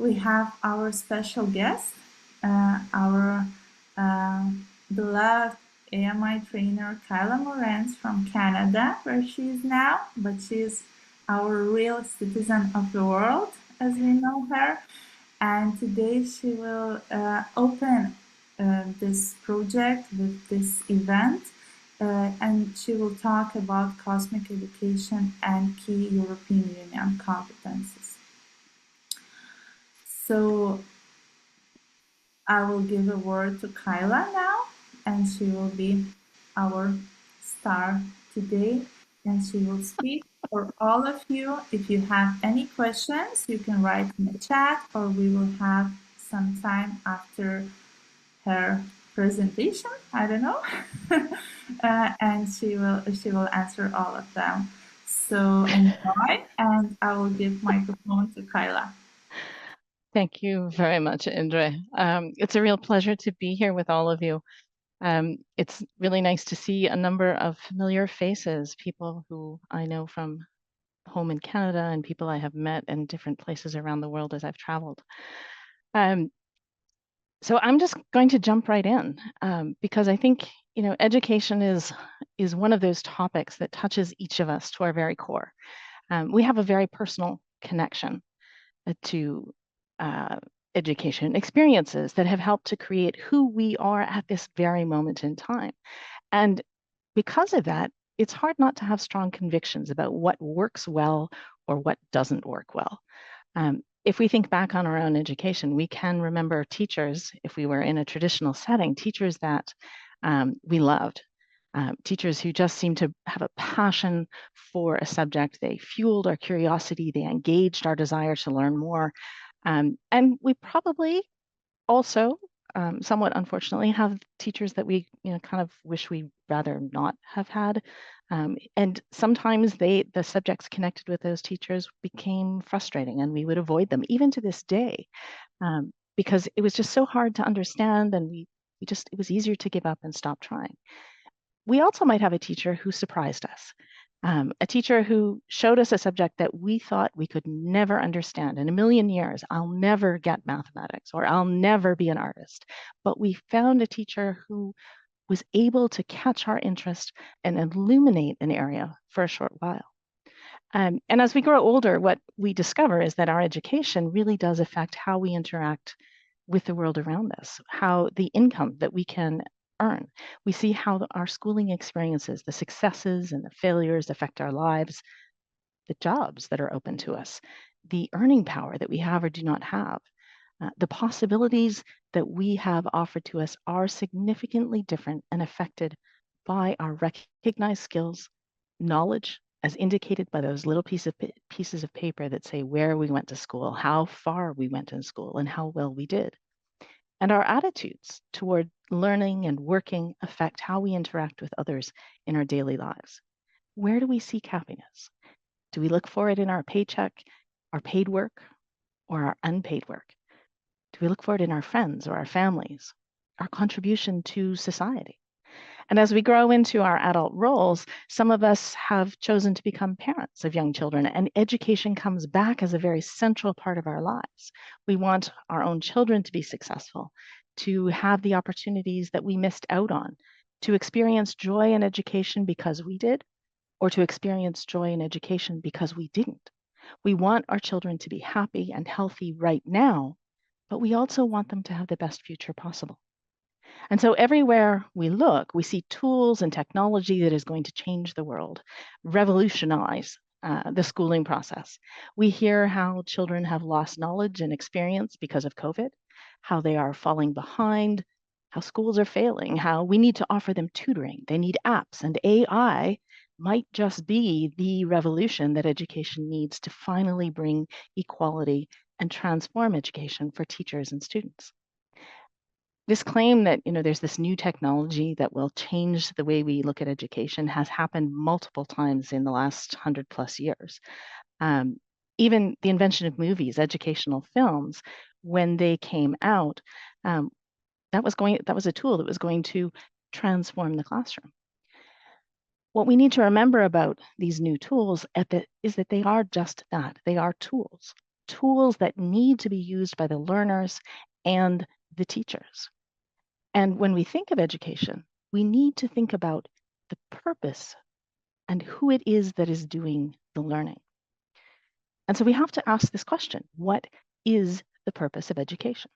we have our special guest, our beloved AMI trainer, Kyla Morenz from Canada, where she is now, but she is our real citizen of the world, as we know her. And today she will open this project with this event, and she will talk about cosmic education and key European Union competencies. So I will give a word to Kyla now, and she will be our star today, and she will speak for all of you. If you have any questions, you can write in the chat, or we will have some time after her presentation. I don't know, and she will answer all of them. So enjoy, and I will give microphone to Kyla. Thank you very much, Indra. It's a real pleasure to be here with all of you. It's really nice to see a number of familiar faces, people who I know from home in Canada and people I have met in different places around the world as I've traveled. So I'm just going to jump right in because I think, education is one of those topics that touches each of us to our very core. We have a very personal connection to education experiences that have helped to create who we are at this very moment in time. And because of that, it's hard not to have strong convictions about what works well or what doesn't work well. If we think back on our own education, we can remember teachers, if we were in a traditional setting, teachers that we loved. Teachers who just seemed to have a passion for a subject. They fueled our curiosity, they engaged our desire to learn more. And we probably also, somewhat unfortunately, have teachers that we kind of wish we rather not have had. And sometimes the subjects connected with those teachers became frustrating and we would avoid them, even to this day, because it was just so hard to understand and it was easier to give up and stop trying. We also might have a teacher who surprised us, a teacher who showed us a subject that we thought we could never understand. In a million years, I'll never get mathematics or I'll never be an artist. But we found a teacher who was able to catch our interest and illuminate an area for a short while. And as we grow older, what we discover is that our education really does affect how we interact with the world around us, how the income that we can earn. We see how our schooling experiences, the successes and the failures affect our lives, the jobs that are open to us, the earning power that we have or do not have. The possibilities that we have offered to us are significantly different and affected by our recognized skills, knowledge, as indicated by those little pieces of paper that say where we went to school, how far we went in school, and how well we did. And our attitudes toward learning and working affect how we interact with others in our daily lives. Where do we seek happiness? Do we look for it in our paycheck, our paid work, or our unpaid work? Do we look for it in our friends or our families, our contribution to society? And as we grow into our adult roles, some of us have chosen to become parents of young children, and education comes back as a very central part of our lives. We want our own children to be successful, to have the opportunities that we missed out on, to experience joy in education because we did, or to experience joy in education because we didn't. We want our children to be happy and healthy right now, but we also want them to have the best future possible. And so everywhere we look, we see tools and technology that is going to change the world, revolutionize the schooling process. We hear how children have lost knowledge and experience because of COVID, how they are falling behind, how schools are failing, how we need to offer them tutoring. They need apps, and AI might just be the revolution that education needs to finally bring equality and transform education for teachers and students. This claim that there's this new technology that will change the way we look at education has happened multiple times in the last 100+ years. Even the invention of movies, educational films, when they came out, that was a tool that was going to transform the classroom. What we need to remember about these new tools is that they are just that. They are tools. tools that need to be used by the learners and the teachers. And when we think of education, we need to think about the purpose and who it is that is doing the learning. And so we have to ask this question: what is the purpose of education?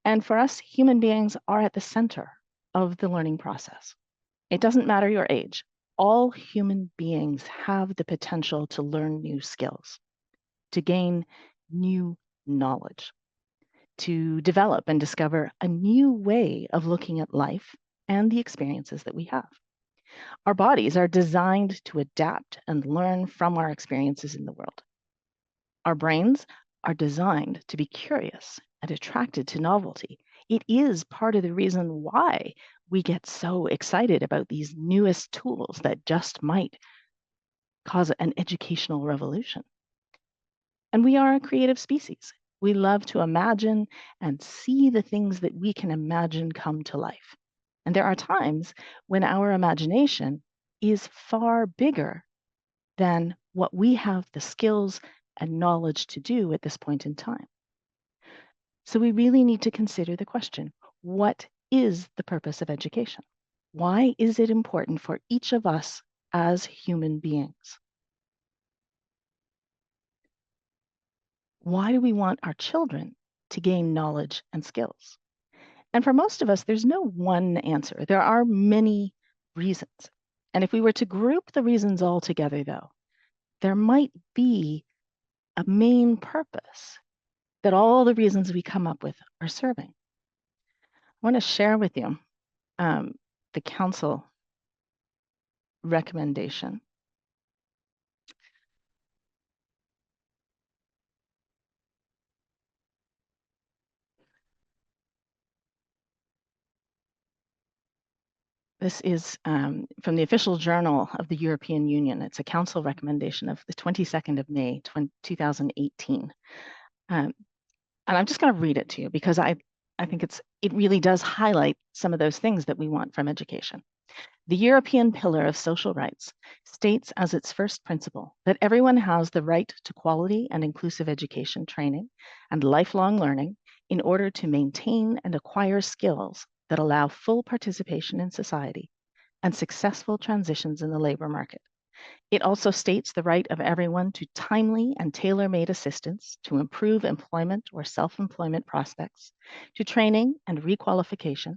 And for us, human beings are at the center of the learning process. It doesn't matter your age. All human beings have the potential to learn new skills, to gain new knowledge, to develop and discover a new way of looking at life and the experiences that we have. Our bodies are designed to adapt and learn from our experiences in the world. Our brains are designed to be curious and attracted to novelty. It is part of the reason why we get so excited about these newest tools that just might cause an educational revolution. And we are a creative species. We love to imagine and see the things that we can imagine come to life. And there are times when our imagination is far bigger than what we have the skills and knowledge to do at this point in time. So we really need to consider the question: what is the purpose of education? Why is it important for each of us as human beings? Why do we want our children to gain knowledge and skills? And for most of us, there's no one answer. There are many reasons. And if we were to group the reasons all together, though, there might be a main purpose that all the reasons we come up with are serving. I want to share with you the council recommendation. This is from the official journal of the European Union. It's a council recommendation of the 22nd of May, 2018. And I'm just going to read it to you because I think it really does highlight some of those things that we want from education. The European Pillar of Social Rights states as its first principle that everyone has the right to quality and inclusive education training and lifelong learning in order to maintain and acquire skills that allow full participation in society and successful transitions in the labor market. It also states the right of everyone to timely and tailor-made assistance to improve employment or self-employment prospects, to training and requalification,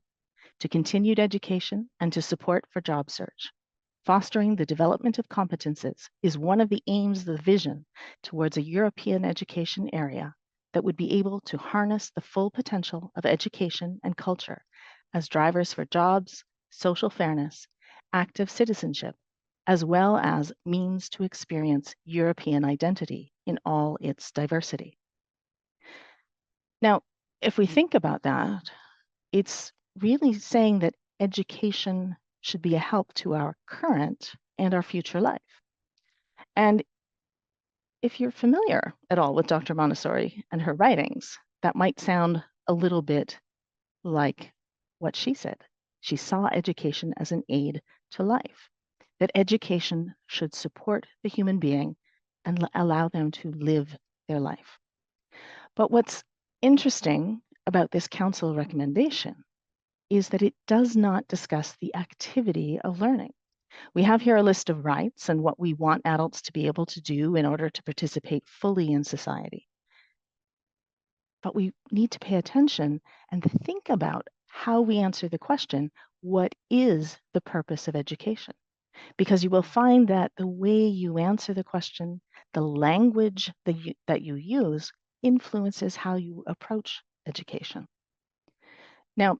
to continued education, and to support for job search. Fostering the development of competences is one of the aims of the vision towards a European education area that would be able to harness the full potential of education and culture as drivers for jobs, social fairness, active citizenship, as well as means to experience European identity in all its diversity. Now, if we think about that, it's really saying that education should be a help to our current and our future life. And if you're familiar at all with Dr. Montessori and her writings, that might sound a little bit like what she said. She saw education as an aid to life, that education should support the human being and allow them to live their life. But what's interesting about this council recommendation is that it does not discuss the activity of learning. We have here a list of rights and what we want adults to be able to do in order to participate fully in society. But we need to pay attention and think about how we answer the question, what is the purpose of education? Because you will find that the way you answer the question, the language that you use influences how you approach education. Now,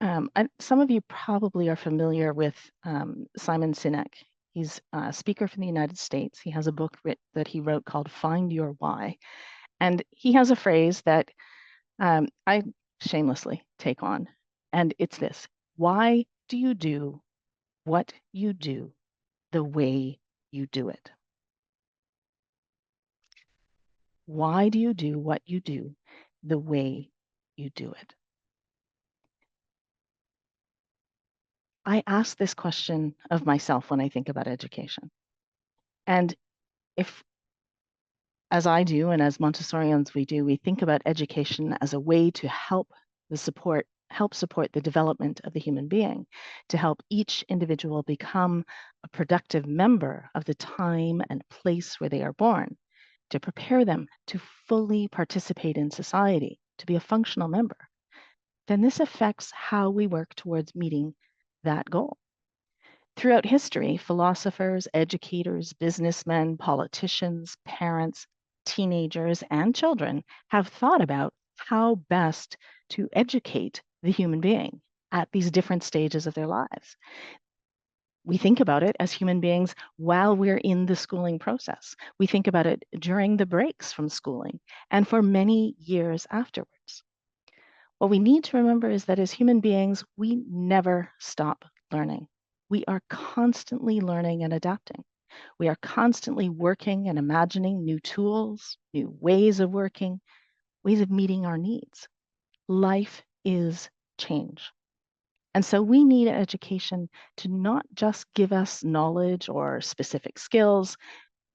some of you probably are familiar with Simon Sinek. He's a speaker from the United States. He has a book that he wrote called Find Your Why. And he has a phrase that I shamelessly take on, and it's this: why do you do what you do the way you do it? Why do you do what you do the way you do it? I ask this question of myself when I think about education. And if as I do, and as Montessorians we do, we think about education as a way to help support the development of the human being, to help each individual become a productive member of the time and place where they are born, to prepare them to fully participate in society, to be a functional member. Then this affects how we work towards meeting that goal. Throughout history, philosophers, educators, businessmen, politicians, parents, teenagers, and children have thought about how best to educate the human being at these different stages of their lives. We think about it as human beings while we're in the schooling process. We think about it during the breaks from schooling and for many years afterwards. What we need to remember is that as human beings, we never stop learning. We are constantly learning and adapting. We are constantly working and imagining new tools, new ways of working, ways of meeting our needs. Life is change. And so we need education to not just give us knowledge or specific skills,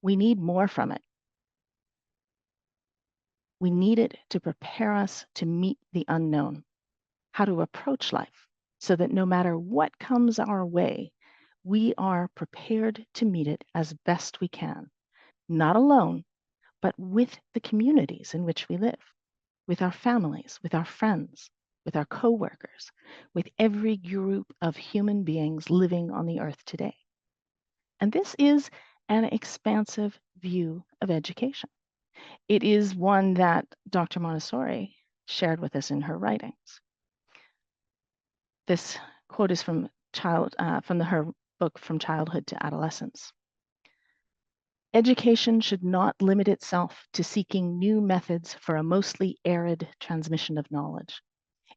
we need more from it. We need it to prepare us to meet the unknown, how to approach life so that no matter what comes our way, we are prepared to meet it as best we can, not alone, but with the communities in which we live, with our families, with our friends, with our coworkers, with every group of human beings living on the earth today. And this is an expansive view of education. It is one that Dr. Montessori shared with us in her writings. This quote is from her book From Childhood to Adolescence. Education should not limit itself to seeking new methods for a mostly arid transmission of knowledge.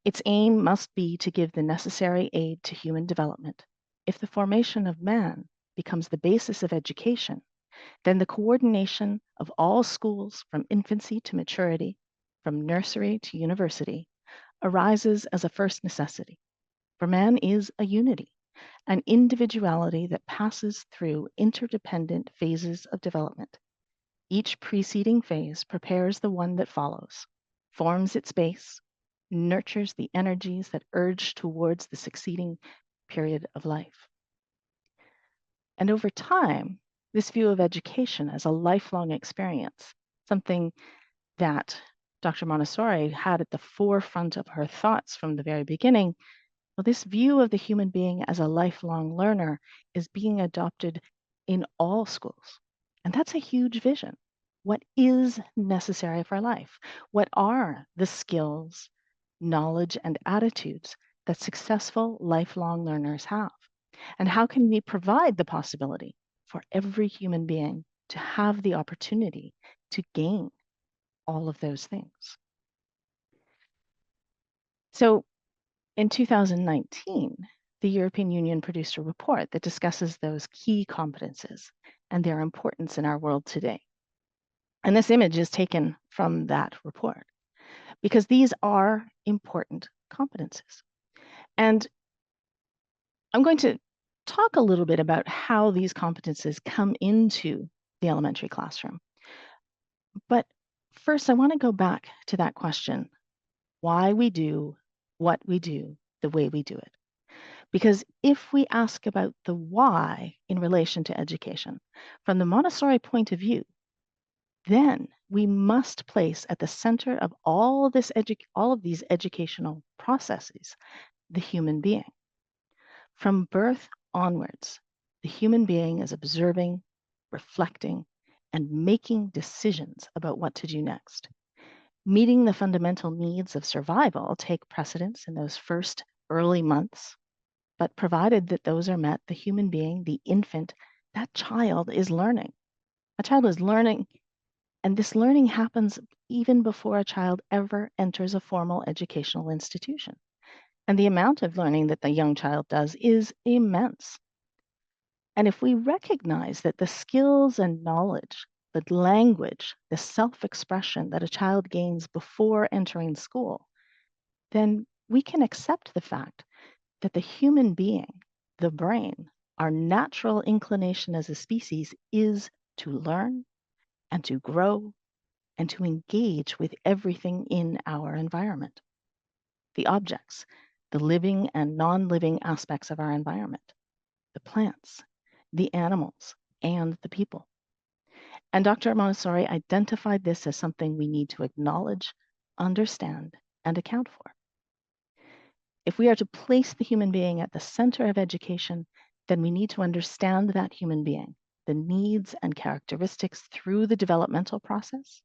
Its aim must be to give the necessary aid to human development. If the formation of man becomes the basis of education, then the coordination of all schools from infancy to maturity, from nursery to university, arises as a first necessity. For man is a unity, an individuality that passes through interdependent phases of development. Each preceding phase prepares the one that follows, forms its base, nurtures the energies that urge towards the succeeding period of life. And over time, this view of education as a lifelong experience, something that Dr. Montessori had at the forefront of her thoughts from the very beginning, well, this view of the human being as a lifelong learner is being adopted in all schools. And that's a huge vision. What is necessary for life? What are the skills, knowledge, and attitudes that successful lifelong learners have? And how can we provide the possibility for every human being to have the opportunity to gain all of those things? So in 2019, the European Union produced a report that discusses those key competences and their importance in our world today. And this image is taken from that report because these are important competences. And I'm going to talk a little bit about how these competences come into the elementary classroom. But first, I want to go back to that question, why we do what we do the way we do it. Because if we ask about the why in relation to education, from the Montessori point of view, then we must place at the center of all of these educational processes the human being. From birth onwards, the human being is observing, reflecting, and making decisions about what to do next. Meeting the fundamental needs of survival take precedence in those first early months, but provided that those are met, the human being, the infant, that child is learning. A child is learning, and this learning happens even before a child ever enters a formal educational institution. And the amount of learning that the young child does is immense. And if we recognize that the skills and knowledge, the language, the self-expression that a child gains before entering school, then we can accept the fact that the human being, the brain, our natural inclination as a species is to learn and to grow and to engage with everything in our environment, the objects, the living and non-living aspects of our environment, the plants, the animals, and the people. And Dr. Montessori identified this as something we need to acknowledge, understand, and account for. If we are to place the human being at the center of education, then we need to understand that human being, the needs and characteristics through the developmental process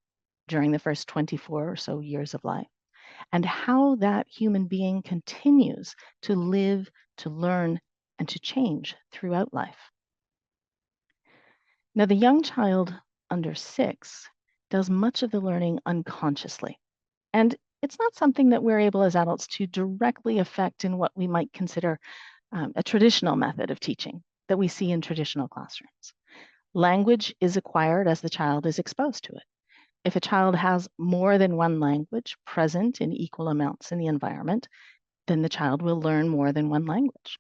during the first 24 or so years of life, and how that human being continues to live, to learn, and to change throughout life. Now, the young child under 6 does much of the learning unconsciously. And it's not something that we're able as adults to directly affect in what we might consider a traditional method of teaching that we see in traditional classrooms. Language is acquired as the child is exposed to it. If a child has more than one language present in equal amounts in the environment, then the child will learn more than one language.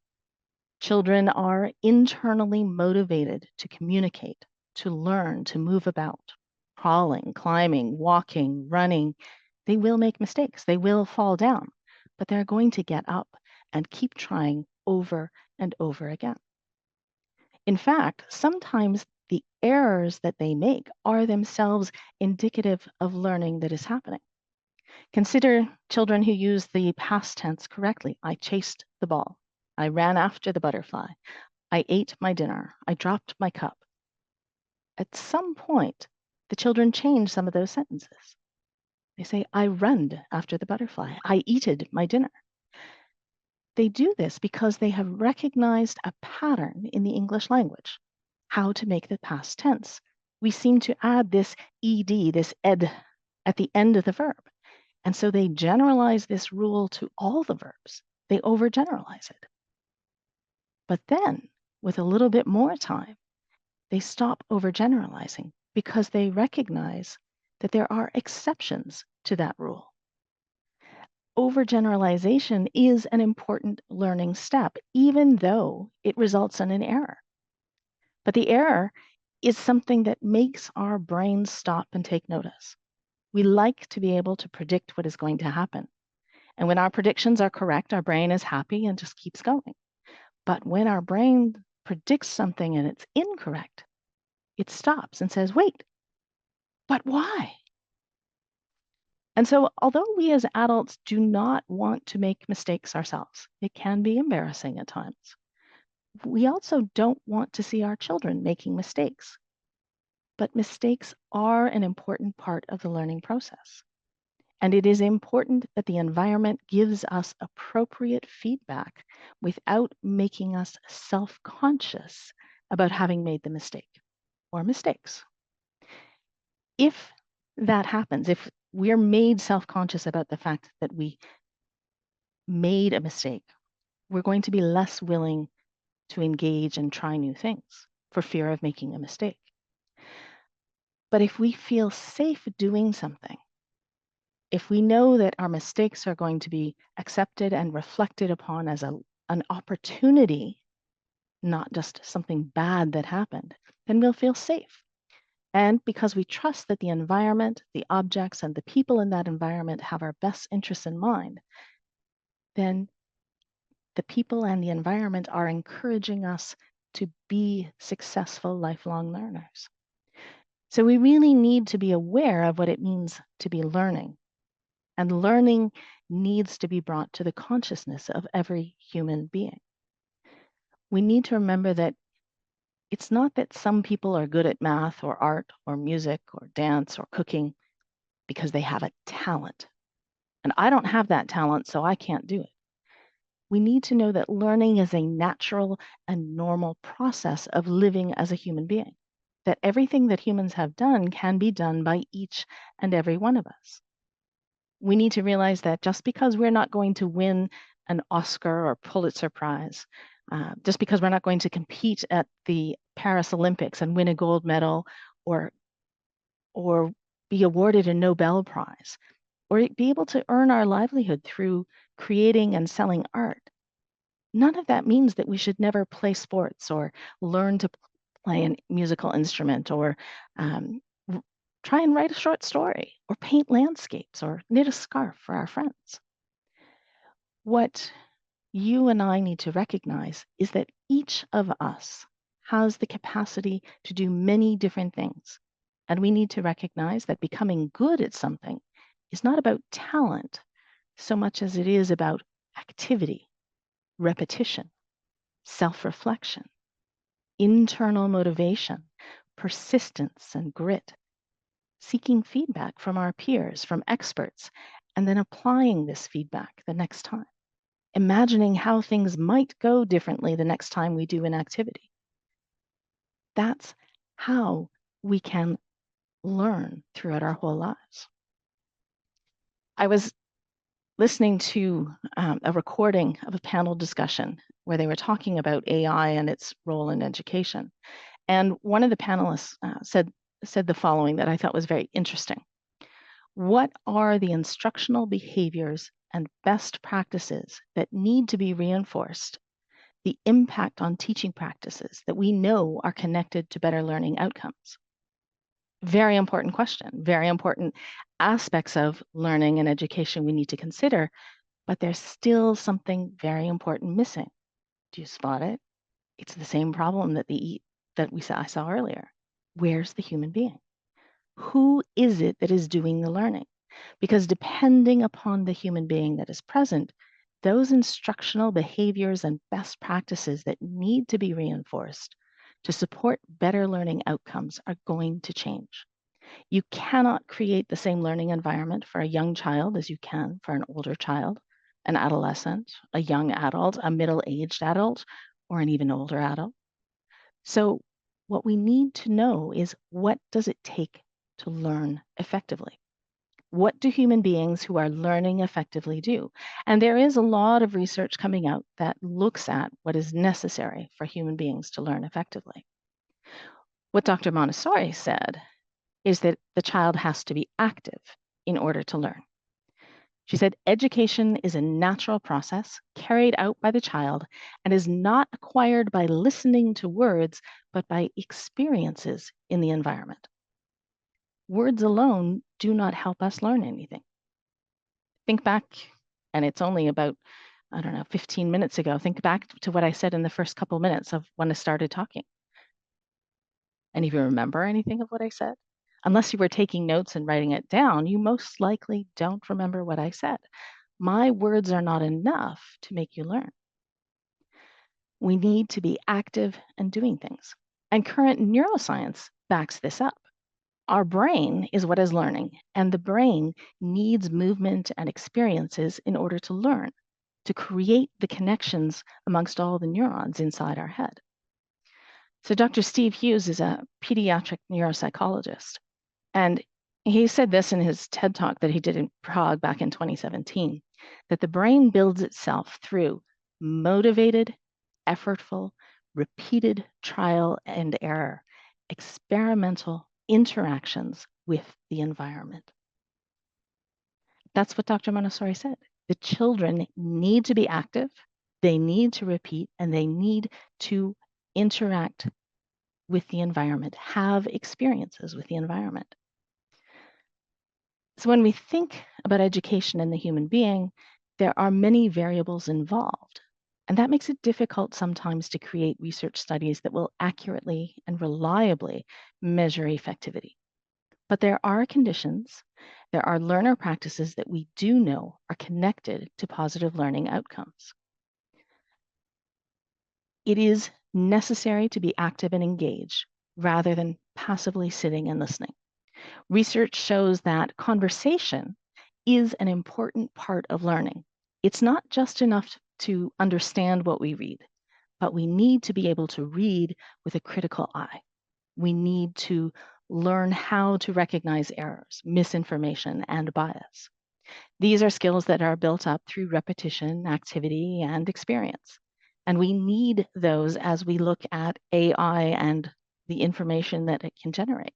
Children are internally motivated to communicate, to learn, to move about, crawling, climbing, walking, running. They will make mistakes. They will fall down, but they're going to get up and keep trying over and over again. In fact, sometimes the errors that they make are themselves indicative of learning that is happening. Consider children who use the past tense correctly. I chased the ball. I ran after the butterfly. I ate my dinner. I dropped my cup. At some point, the children change some of those sentences. They say, I runned after the butterfly. I eated my dinner. They do this because they have recognized a pattern in the English language, how to make the past tense. We seem to add this ed, this ed, at the end of the verb. And so they generalize this rule to all the verbs. They overgeneralize it. But then, with a little bit more time, they stop overgeneralizing because they recognize that there are exceptions to that rule. Overgeneralization is an important learning step, even though it results in an error. But the error is something that makes our brains stop and take notice. We like to be able to predict what is going to happen. And when our predictions are correct, our brain is happy and just keeps going. But when our brain predicts something and it's incorrect, it stops and says, wait, but why? And so, although we as adults do not want to make mistakes ourselves, it can be embarrassing at times. We also don't want to see our children making mistakes. But mistakes are an important part of the learning process. And it is important that the environment gives us appropriate feedback without making us self-conscious about having made the mistake or mistakes. If that happens, if we're made self-conscious about the fact that we made a mistake, we're going to be less willing to engage and try new things for fear of making a mistake. But if we feel safe doing something, if we know that our mistakes are going to be accepted and reflected upon as an opportunity, not just something bad that happened, then we'll feel safe. And because we trust that the environment, the objects, and the people in that environment have our best interests in mind, then the people and the environment are encouraging us to be successful lifelong learners. So we really need to be aware of what it means to be learning. And learning needs to be brought to the consciousness of every human being. We need to remember that it's not that some people are good at math or art or music or dance or cooking because they have a talent. And I don't have that talent, so I can't do it. We need to know that learning is a natural and normal process of living as a human being, that everything that humans have done can be done by each and every one of us. We need to realize that just because we're not going to win an Oscar or Pulitzer Prize, just because we're not going to compete at the Paris Olympics and win a gold medal or be awarded a Nobel Prize, or be able to earn our livelihood through creating and selling art, none of that means that we should never play sports or learn to play a musical instrument or Try and write a short story, or paint landscapes, or knit a scarf for our friends. What you and I need to recognize is that each of us has the capacity to do many different things. And we need to recognize that becoming good at something is not about talent so much as it is about activity, repetition, self-reflection, internal motivation, persistence and grit, seeking feedback from our peers, from experts, and then applying this feedback the next time, imagining how things might go differently the next time we do an activity. That's how we can learn throughout our whole lives. I was listening to a recording of a panel discussion where they were talking about AI and its role in education. And one of the panelists said the following that I thought was very interesting. What are the instructional behaviors and best practices that need to be reinforced, the impact on teaching practices that we know are connected to better learning outcomes? Very important question, very important aspects of learning and education we need to consider, but there's still something very important missing. Do you spot it? It's the same problem that I saw earlier. Where's the human being? Who is it that is doing the learning? Because depending upon the human being that is present, those instructional behaviors and best practices that need to be reinforced to support better learning outcomes are going to change. You cannot create the same learning environment for a young child as you can for an older child, an adolescent, a young adult, a middle-aged adult, or an even older adult. So what we need to know is, what does it take to learn effectively? What do human beings who are learning effectively do? And there is a lot of research coming out that looks at what is necessary for human beings to learn effectively. What Dr. Montessori said is that the child has to be active in order to learn. She said, education is a natural process carried out by the child and is not acquired by listening to words, but by experiences in the environment. Words alone do not help us learn anything. Think back, and it's only about, 15 minutes ago, think back to what I said in the first couple minutes of when I started talking. Any of you remember anything of what I said? Unless you were taking notes and writing it down, you most likely don't remember what I said. My words are not enough to make you learn. We need to be active and doing things. And current neuroscience backs this up. Our brain is what is learning, and the brain needs movement and experiences in order to learn, to create the connections amongst all the neurons inside our head. So Dr. Steve Hughes is a pediatric neuropsychologist, and he said this in his TED Talk that he did in Prague back in 2017, that the brain builds itself through motivated, effortful, repeated trial and error, experimental interactions with the environment. That's what Dr. Montessori said. The children need to be active, they need to repeat, and they need to interact with the environment, have experiences with the environment. So when we think about education and the human being, there are many variables involved. And that makes it difficult sometimes to create research studies that will accurately and reliably measure effectivity. But there are conditions, there are learner practices that we do know are connected to positive learning outcomes. It is necessary to be active and engaged rather than passively sitting and listening. Research shows that conversation is an important part of learning. It's not just enough to understand what we read, but we need to be able to read with a critical eye. We need to learn how to recognize errors, misinformation, and bias. These are skills that are built up through repetition, activity, and experience. And we need those as we look at AI and the information that it can generate.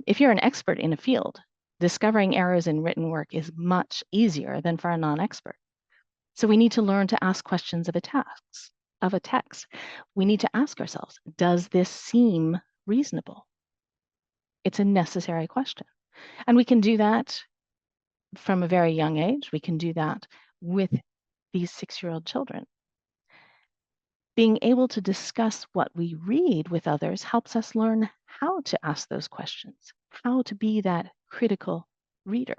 If you're an expert in a field, discovering errors in written work is much easier than for a non-expert. So we need to learn to ask questions of a text. We need to ask ourselves, does this seem reasonable? It's a necessary question. And we can do that from a very young age. We can do that with these 6-year-old children. Being able to discuss what we read with others helps us learn how to ask those questions, how to be that critical reader.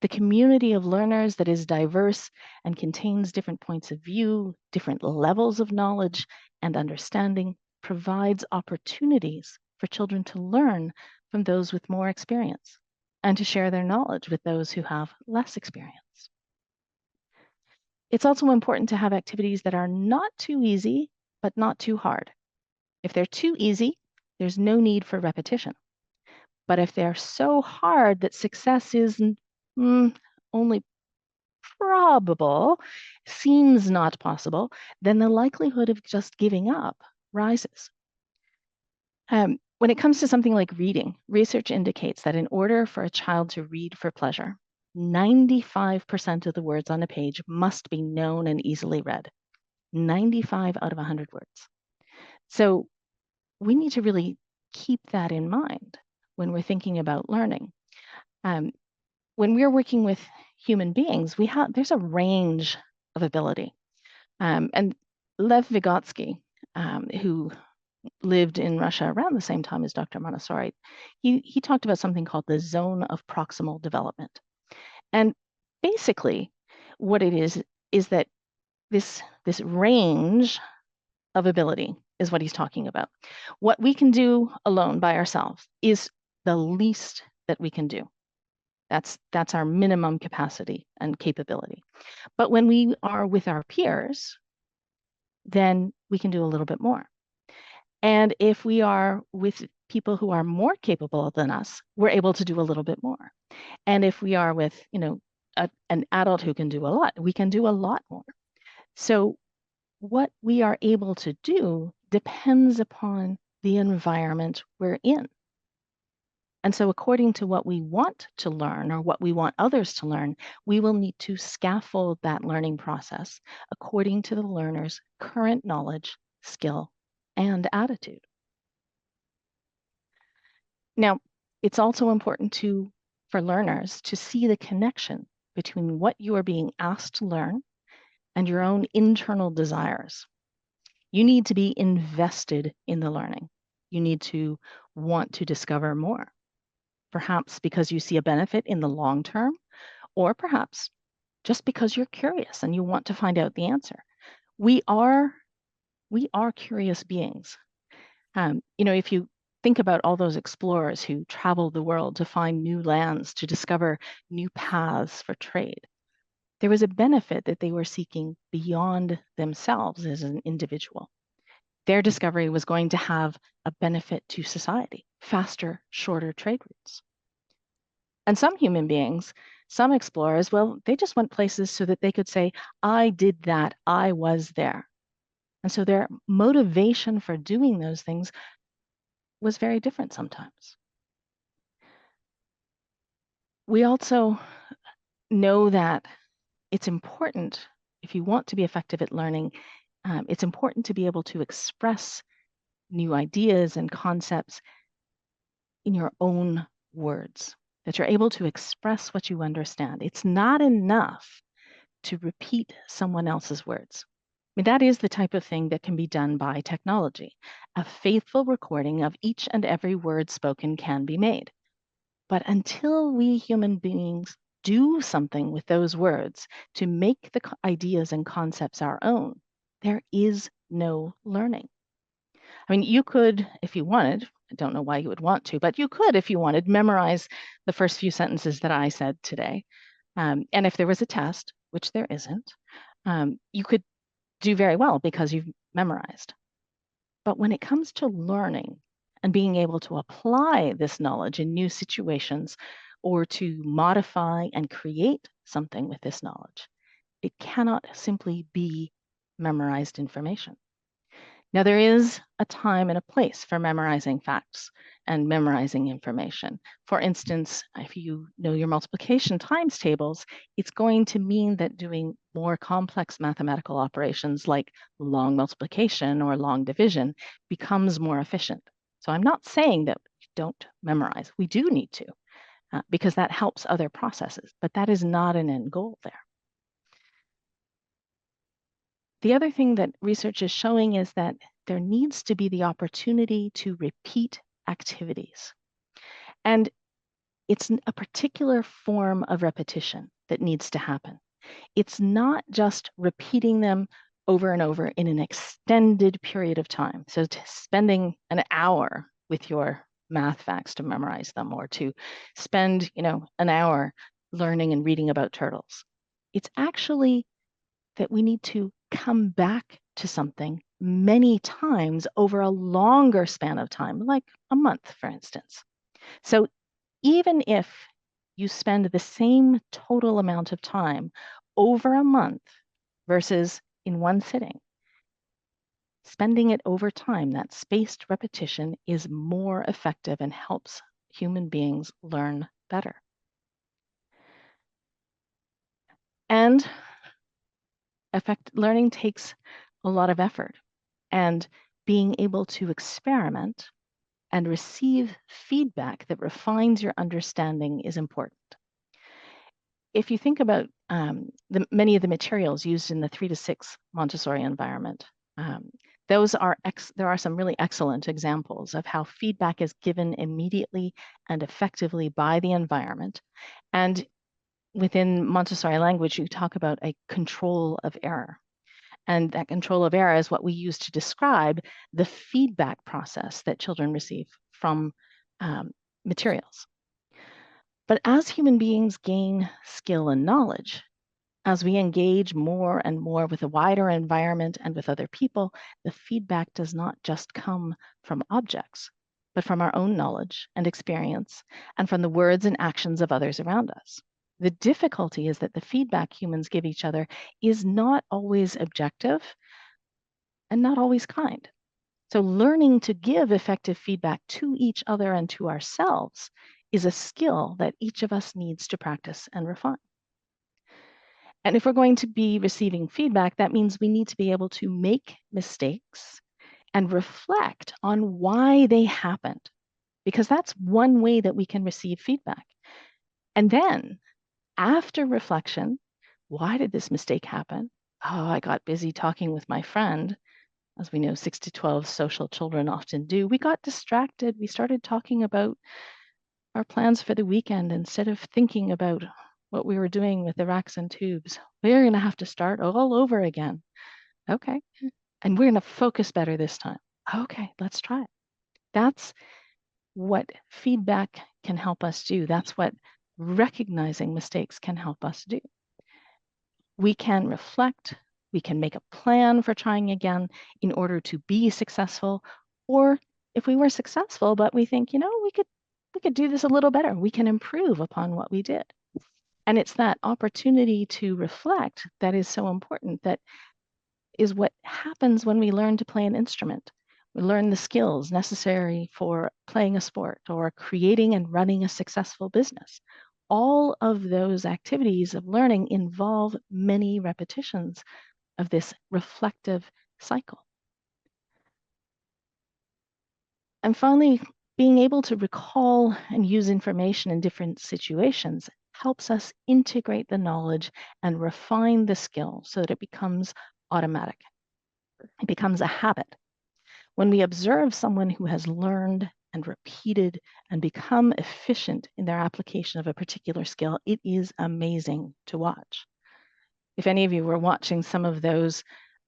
The community of learners that is diverse and contains different points of view, different levels of knowledge and understanding, provides opportunities for children to learn from those with more experience and to share their knowledge with those who have less experience. It's also important to have activities that are not too easy, but not too hard. If they're too easy, there's no need for repetition. But if they're so hard that success is only probable, seems not possible, then the likelihood of just giving up rises. When it comes to something like reading, research indicates that in order for a child to read for pleasure, 95% of the words on a page must be known and easily read. 95 out of 100 words. So we need to really keep that in mind when we're thinking about learning. When we're working with human beings, there's a range of ability. And Lev Vygotsky, who lived in Russia around the same time as Dr. Montessori, he talked about something called the zone of proximal development. And basically, what it is that this range of ability is what he's talking about. What we can do alone by ourselves is the least that we can do. That's our minimum capacity and capability. But when we are with our peers, then we can do a little bit more. And if we are with people who are more capable than us, we're able to do a little bit more. And if we are with, an adult who can do a lot, we can do a lot more. So what we are able to do depends upon the environment we're in. And so according to what we want to learn or what we want others to learn, we will need to scaffold that learning process according to the learner's current knowledge, skill, and attitude. Now, it's also important for learners to see the connection between what you are being asked to learn and your own internal desires. You need to be invested in the learning. You need to want to discover more, perhaps because you see a benefit in the long term, or perhaps just because you're curious and you want to find out the answer. We are curious beings. If you think about all those explorers who traveled the world to find new lands, to discover new paths for trade, there was a benefit that they were seeking beyond themselves as an individual. Their discovery was going to have a benefit to society, faster, shorter trade routes. And some human beings, some explorers, well, they just went places so that they could say, I did that, I was there. And so their motivation for doing those things was very different sometimes. We also know that it's important, if you want to be effective at learning, it's important to be able to express new ideas and concepts in your own words, that you're able to express what you understand. It's not enough to repeat someone else's words. I mean, that is the type of thing that can be done by technology. A faithful recording of each and every word spoken can be made. But until we human beings do something with those words to make the ideas and concepts our own, there is no learning. I mean, you could, if you wanted, I don't know why you would want to, but you could, if you wanted, memorize the first few sentences that I said today. And if there was a test, which there isn't, you could do very well because you've memorized. But when it comes to learning and being able to apply this knowledge in new situations or to modify and create something with this knowledge, it cannot simply be memorized information. Now, there is a time and a place for memorizing facts and memorizing information. For instance, if you know your multiplication times tables, it's going to mean that doing more complex mathematical operations like long multiplication or long division becomes more efficient. So I'm not saying that you don't memorize. We do need to, because that helps other processes, but that is not an end goal there. The other thing that research is showing is that there needs to be the opportunity to repeat activities. And it's a particular form of repetition that needs to happen. It's not just repeating them over and over in an extended period of time. So spending an hour with your math facts to memorize them, or to spend, an hour learning and reading about turtles. It's actually that we need to come back to something many times over a longer span of time, like a month, for instance. So even if you spend the same total amount of time over a month versus in one sitting, spending it over time, that spaced repetition, is more effective and helps human beings learn better. And learning takes a lot of effort, and being able to experiment and receive feedback that refines your understanding is important. If you think about many of the materials used in the 3 to 6 Montessori environment, there are some really excellent examples of how feedback is given immediately and effectively by the environment. And within Montessori language, you talk about a control of error. And that control of error is what we use to describe the feedback process that children receive from materials. But as human beings gain skill and knowledge, as we engage more and more with a wider environment and with other people, the feedback does not just come from objects, but from our own knowledge and experience, and from the words and actions of others around us. The difficulty is that the feedback humans give each other is not always objective and not always kind. So learning to give effective feedback to each other and to ourselves is a skill that each of us needs to practice and refine. And if we're going to be receiving feedback, that means we need to be able to make mistakes and reflect on why they happened, because that's one way that we can receive feedback. And then after reflection, why did this mistake happen? Oh, I got busy talking with my friend. As we know, 6 to 12 social children often do. We got distracted. We started talking about our plans for the weekend instead of thinking about what we were doing with the racks and tubes. We're going to have to start all over again. Okay. And we're going to focus better this time. Okay, let's try it. That's what feedback can help us do. That's what recognizing mistakes can help us do. We can reflect, we can make a plan for trying again in order to be successful. Or if we were successful, but we think, we could do this a little better, we can improve upon what we did. And it's that opportunity to reflect that is so important. That is what happens when we learn to play an instrument. We learn the skills necessary for playing a sport or creating and running a successful business. All of those activities of learning involve many repetitions of this reflective cycle. And finally, being able to recall and use information in different situations helps us integrate the knowledge and refine the skill so that it becomes automatic. It becomes a habit. When we observe someone who has learned and repeated and become efficient in their application of a particular skill, it is amazing to watch. If any of you were watching some of those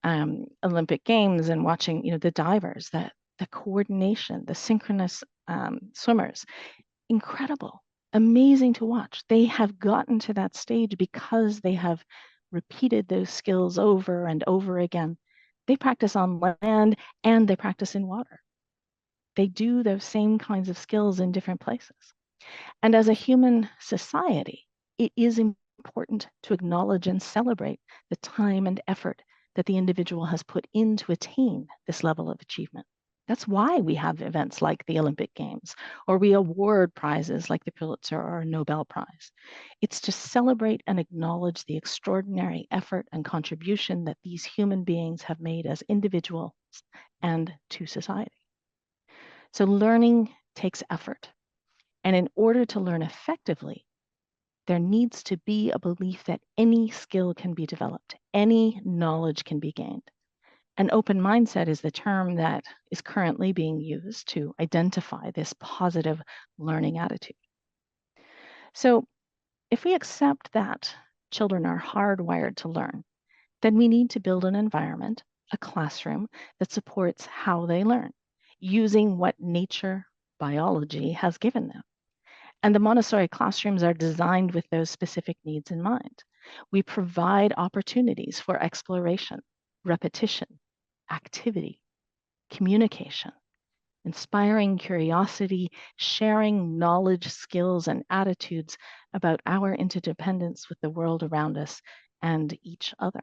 Olympic Games and watching, the divers, the coordination, the synchronous swimmers, incredible, amazing to watch. They have gotten to that stage because they have repeated those skills over and over again. They practice on land and they practice in water. They do those same kinds of skills in different places. And as a human society, it is important to acknowledge and celebrate the time and effort that the individual has put in to attain this level of achievement. That's why we have events like the Olympic Games, or we award prizes like the Pulitzer or Nobel Prize. It's to celebrate and acknowledge the extraordinary effort and contribution that these human beings have made as individuals and to society. So learning takes effort. And in order to learn effectively, there needs to be a belief that any skill can be developed, any knowledge can be gained. An open mindset is the term that is currently being used to identify this positive learning attitude. So, if we accept that children are hardwired to learn, then we need to build an environment, a classroom, that supports how they learn, using what nature, biology has given them. And the Montessori classrooms are designed with those specific needs in mind. We provide opportunities for exploration, repetition, activity, communication, inspiring curiosity, sharing knowledge, skills, and attitudes about our interdependence with the world around us and each other.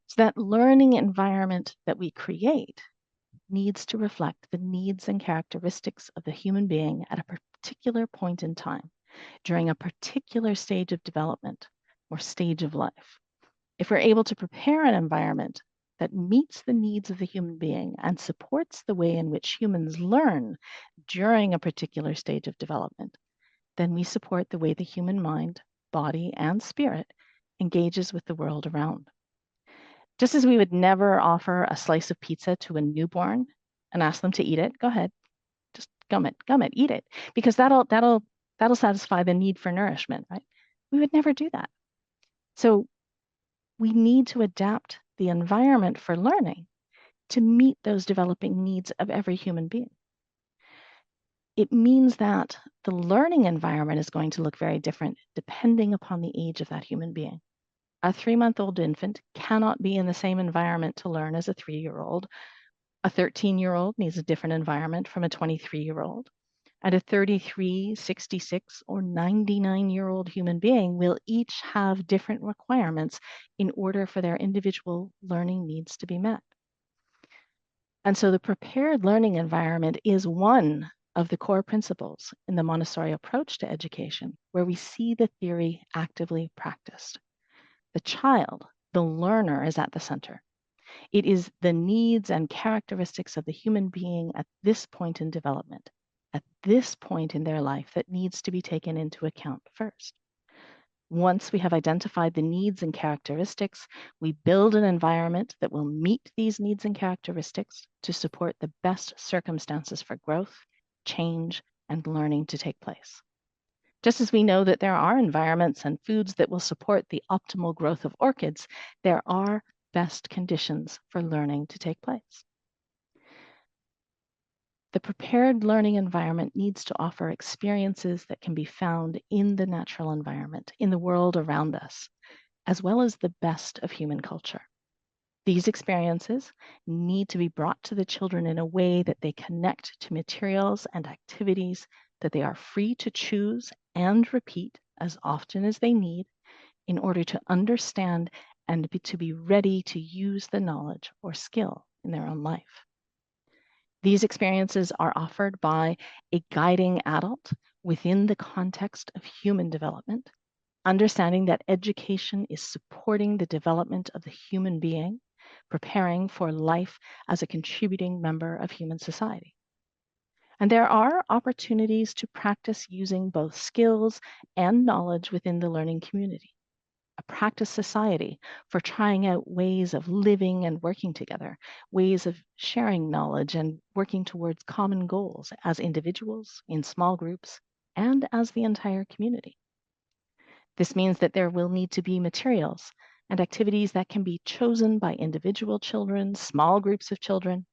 So that learning environment that we create needs to reflect the needs and characteristics of the human being at a particular point in time, during a particular stage of development or stage of life. If we're able to prepare an environment that meets the needs of the human being and supports the way in which humans learn during a particular stage of development, then we support the way the human mind, body, and spirit engages with the world around. Just as we would never offer a slice of pizza to a newborn and ask them to eat it, go ahead, just gum it, eat it, because that'll satisfy the need for nourishment, right? We would never do that. So we need to adapt the environment for learning to meet those developing needs of every human being. It means that the learning environment is going to look very different depending upon the age of that human being. A 3-month-old infant cannot be in the same environment to learn as a 3-year-old. A 13-year-old needs a different environment from a 23-year-old. And a 33, 66, or 99-year-old human being will each have different requirements in order for their individual learning needs to be met. And so the prepared learning environment is one of the core principles in the Montessori approach to education, where we see the theory actively practiced. The child, the learner, is at the center. It is the needs and characteristics of the human being at this point in development, at this point in their life, that needs to be taken into account first. Once we have identified the needs and characteristics, we build an environment that will meet these needs and characteristics to support the best circumstances for growth, change, and learning to take place. Just as we know that there are environments and foods that will support the optimal growth of orchids, there are best conditions for learning to take place. The prepared learning environment needs to offer experiences that can be found in the natural environment, in the world around us, as well as the best of human culture. These experiences need to be brought to the children in a way that they connect to materials and activities that they are free to choose and repeat as often as they need in order to understand and to be ready to use the knowledge or skill in their own life. These experiences are offered by a guiding adult within the context of human development, understanding that education is supporting the development of the human being, preparing for life as a contributing member of human society. And there are opportunities to practice using both skills and knowledge within the learning community. A practice society for trying out ways of living and working together, ways of sharing knowledge and working towards common goals as individuals, in small groups, and as the entire community. This means that there will need to be materials and activities that can be chosen by individual children, small groups of children,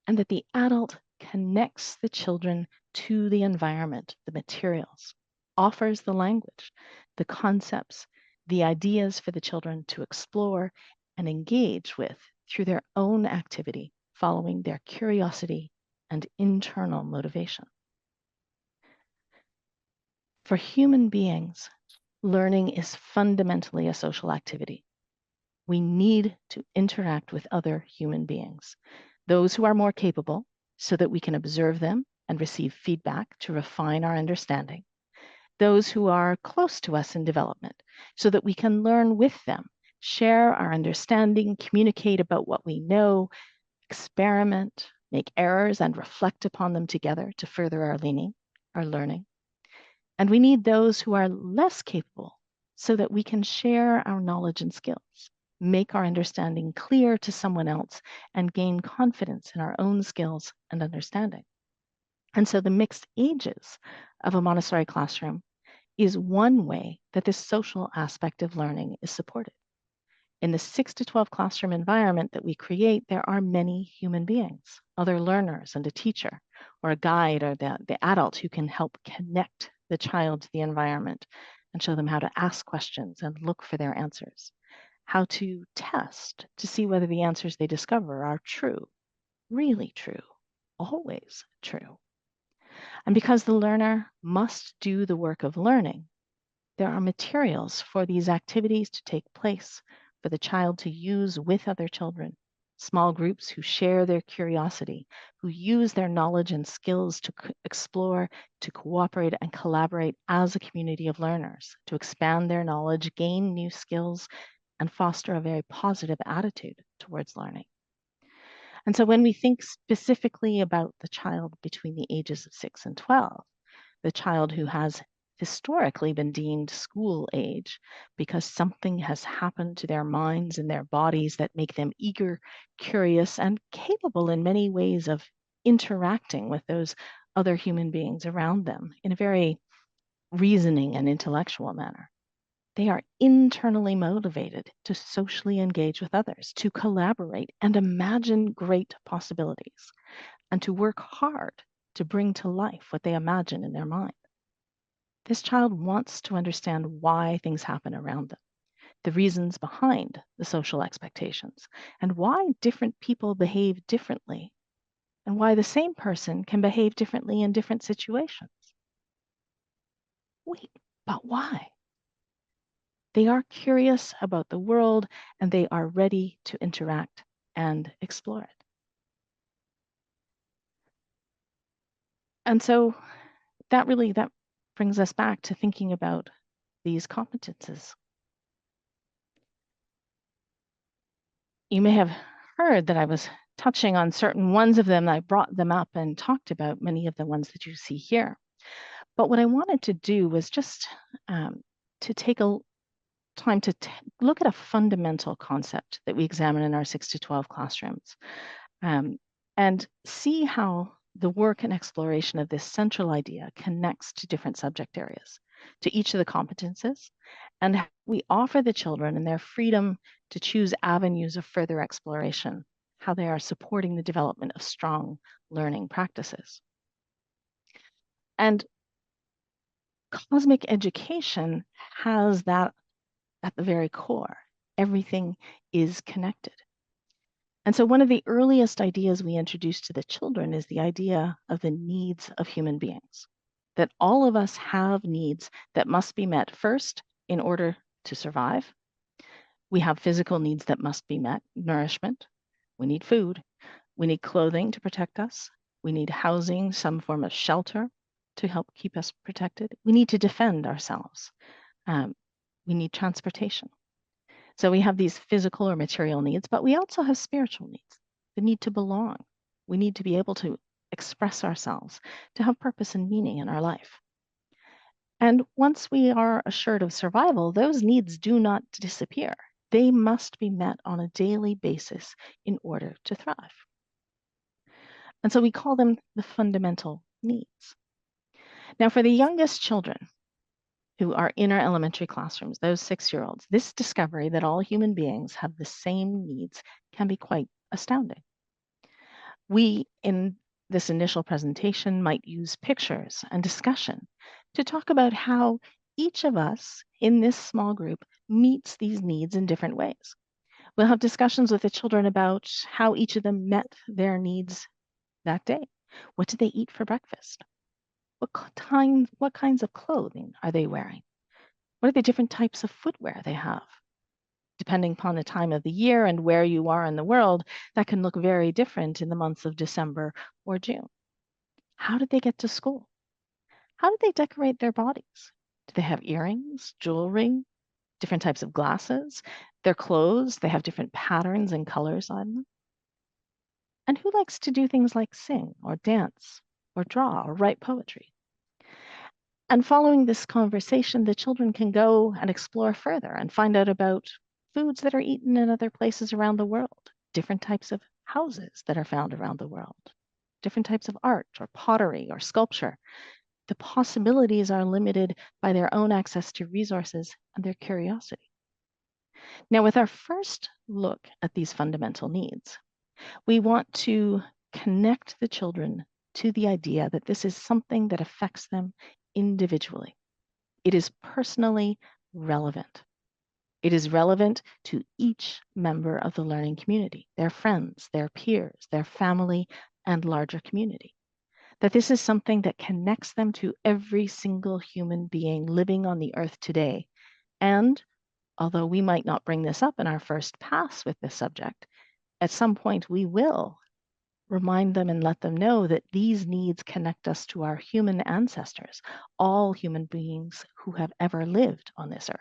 and that the adult connects the children to the environment, the materials, offers the language, the concepts, the ideas for the children to explore and engage with through their own activity, following their curiosity and internal motivation. For human beings, learning is fundamentally a social activity. We need to interact with other human beings, those who are more capable, so that we can observe them and receive feedback to refine our understanding. Those who are close to us in development, so that we can learn with them, share our understanding, communicate about what we know, experiment, make errors, and reflect upon them together to further our learning. And we need those who are less capable so that we can share our knowledge and skills, make our understanding clear to someone else, and gain confidence in our own skills and understanding. And so the mixed ages of a Montessori classroom is one way that this social aspect of learning is supported. In the 6 to 12 classroom environment that we create, there are many human beings, other learners and a teacher or a guide or the adult who can help connect the child to the environment and show them how to ask questions and look for their answers, how to test to see whether the answers they discover are true, really true, always true. And because the learner must do the work of learning, there are materials for these activities to take place for the child to use with other children, small groups who share their curiosity, who use their knowledge and skills to explore, to cooperate and collaborate as a community of learners, to expand their knowledge, gain new skills, and foster a very positive attitude towards learning. And so when we think specifically about the child between the ages of 6 and 12, the child who has historically been deemed school age because something has happened to their minds and their bodies that make them eager, curious, and capable in many ways of interacting with those other human beings around them in a very reasoning and intellectual manner. They are internally motivated to socially engage with others, to collaborate and imagine great possibilities, and to work hard to bring to life what they imagine in their mind. This child wants to understand why things happen around them, the reasons behind the social expectations, and why different people behave differently, and why the same person can behave differently in different situations. Wait, but why? They are curious about the world and they are ready to interact and explore it. And so that brings us back to thinking about these competences. You may have heard that I was touching on certain ones of them. I brought them up and talked about many of the ones that you see here. But what I wanted to do was just to take a time to look at a fundamental concept that we examine in our 6 to 12 classrooms and see how the work and exploration of this central idea connects to different subject areas, to each of the competences, and how we offer the children and their freedom to choose avenues of further exploration, how they are supporting the development of strong learning practices. And cosmic education has that at the very core. Everything is connected. And so one of the earliest ideas we introduce to the children is the idea of the needs of human beings, that all of us have needs that must be met first in order to survive. We have physical needs that must be met, nourishment. We need food. We need clothing to protect us. We need housing, some form of shelter to help keep us protected. We need to defend ourselves. We need transportation. So we have these physical or material needs, but we also have spiritual needs, the need to belong. We need to be able to express ourselves, to have purpose and meaning in our life. And once we are assured of survival, those needs do not disappear. They must be met on a daily basis in order to thrive. And so we call them the fundamental needs. Now, for the youngest children, who are in our elementary classrooms, those 6-year-olds, this discovery that all human beings have the same needs can be quite astounding. We, in this initial presentation, might use pictures and discussion to talk about how each of us in this small group meets these needs in different ways. We'll have discussions with the children about how each of them met their needs that day. What did they eat for breakfast? What kinds of clothing are they wearing? What are the different types of footwear they have? Depending upon the time of the year and where you are in the world, that can look very different in the months of December or June. How did they get to school? How did they decorate their bodies? Do they have earrings, jewelry, different types of glasses? Their clothes, they have different patterns and colors on them. And who likes to do things like sing or dance or draw or write poetry? And following this conversation, the children can go and explore further and find out about foods that are eaten in other places around the world, different types of houses that are found around the world, different types of art or pottery or sculpture. The possibilities are limited by their own access to resources and their curiosity. Now, with our first look at these fundamental needs, we want to connect the children to the idea that this is something that affects them individually. It is personally relevant. It is relevant to each member of the learning community, their friends, their peers, their family, and larger community. That this is something that connects them to every single human being living on the earth today. And although we might not bring this up in our first pass with this subject, at some point we will remind them and let them know that these needs connect us to our human ancestors, all human beings who have ever lived on this earth.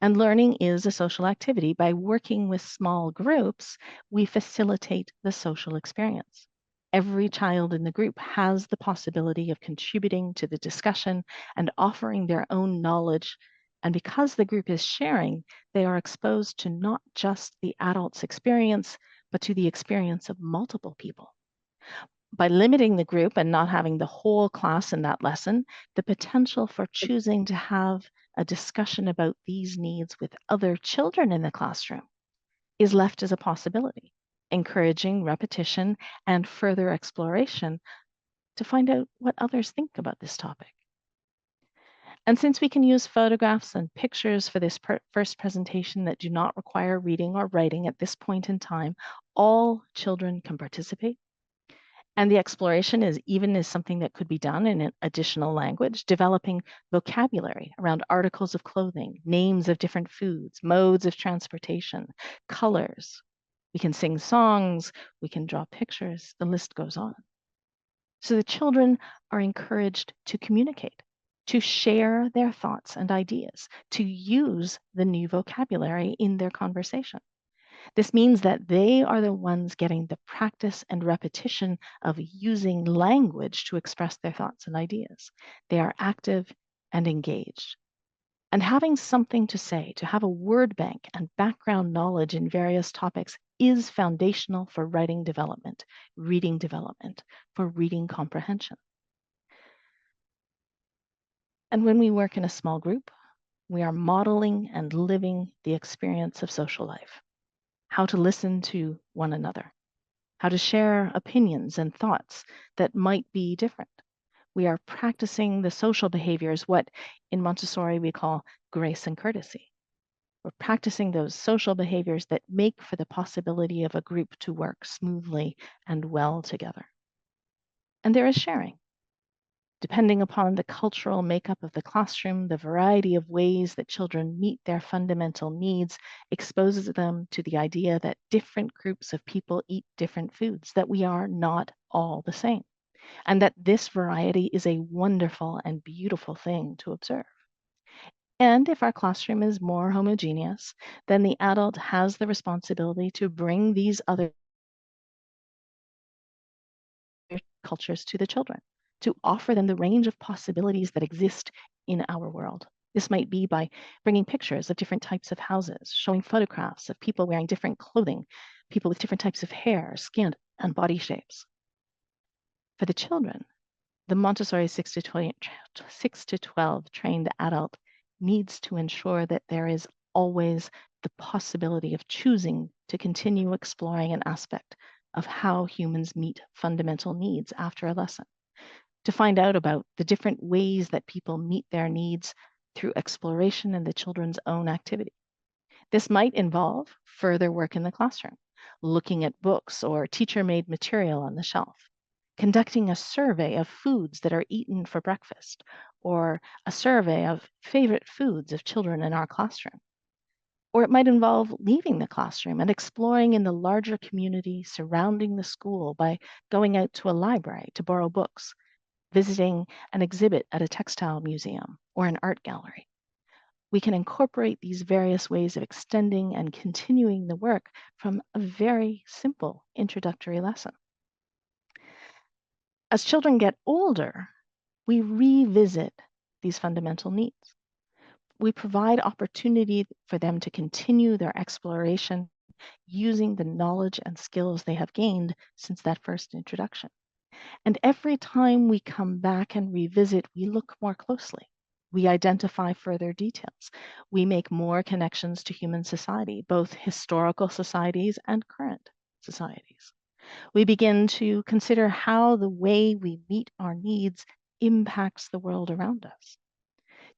And learning is a social activity. By working with small groups, we facilitate the social experience. Every child in the group has the possibility of contributing to the discussion and offering their own knowledge. And because the group is sharing, they are exposed to not just the adult's experience, but to the experience of multiple people. By limiting the group and not having the whole class in that lesson, the potential for choosing to have a discussion about these needs with other children in the classroom is left as a possibility, encouraging repetition and further exploration to find out what others think about this topic. And since we can use photographs and pictures for this first presentation that do not require reading or writing at this point in time, all children can participate. And the exploration is something that could be done in an additional language, developing vocabulary around articles of clothing, names of different foods, modes of transportation, colors. We can sing songs, we can draw pictures, the list goes on. So the children are encouraged to communicate, to share their thoughts and ideas, to use the new vocabulary in their conversation. This means that they are the ones getting the practice and repetition of using language to express their thoughts and ideas. They are active and engaged. And having something to say, to have a word bank and background knowledge in various topics is foundational for writing development, for reading comprehension. And when we work in a small group, we are modeling and living the experience of social life, how to listen to one another, how to share opinions and thoughts that might be different. We are practicing the social behaviors, what in Montessori we call grace and courtesy. We're practicing those social behaviors that make for the possibility of a group to work smoothly and well together. And there is sharing. Depending upon the cultural makeup of the classroom, the variety of ways that children meet their fundamental needs exposes them to the idea that different groups of people eat different foods, that we are not all the same, and that this variety is a wonderful and beautiful thing to observe. And if our classroom is more homogeneous, then the adult has the responsibility to bring these other cultures to the children, to offer them the range of possibilities that exist in our world. This might be by bringing pictures of different types of houses, showing photographs of people wearing different clothing, people with different types of hair, skin, and body shapes. For the children, the Montessori 6 to 12 trained adult needs to ensure that there is always the possibility of choosing to continue exploring an aspect of how humans meet fundamental needs after a lesson, to find out about the different ways that people meet their needs through exploration and the children's own activity. This might involve further work in the classroom, looking at books or teacher-made material on the shelf, conducting a survey of foods that are eaten for breakfast, or a survey of favorite foods of children in our classroom. Or it might involve leaving the classroom and exploring in the larger community surrounding the school by going out to a library to borrow books, visiting an exhibit at a textile museum or an art gallery. We can incorporate these various ways of extending and continuing the work from a very simple introductory lesson. As children get older, we revisit these fundamental needs. We provide opportunity for them to continue their exploration using the knowledge and skills they have gained since that first introduction. And every time we come back and revisit, we look more closely. We identify further details. We make more connections to human society, both historical societies and current societies. We begin to consider how the way we meet our needs impacts the world around us.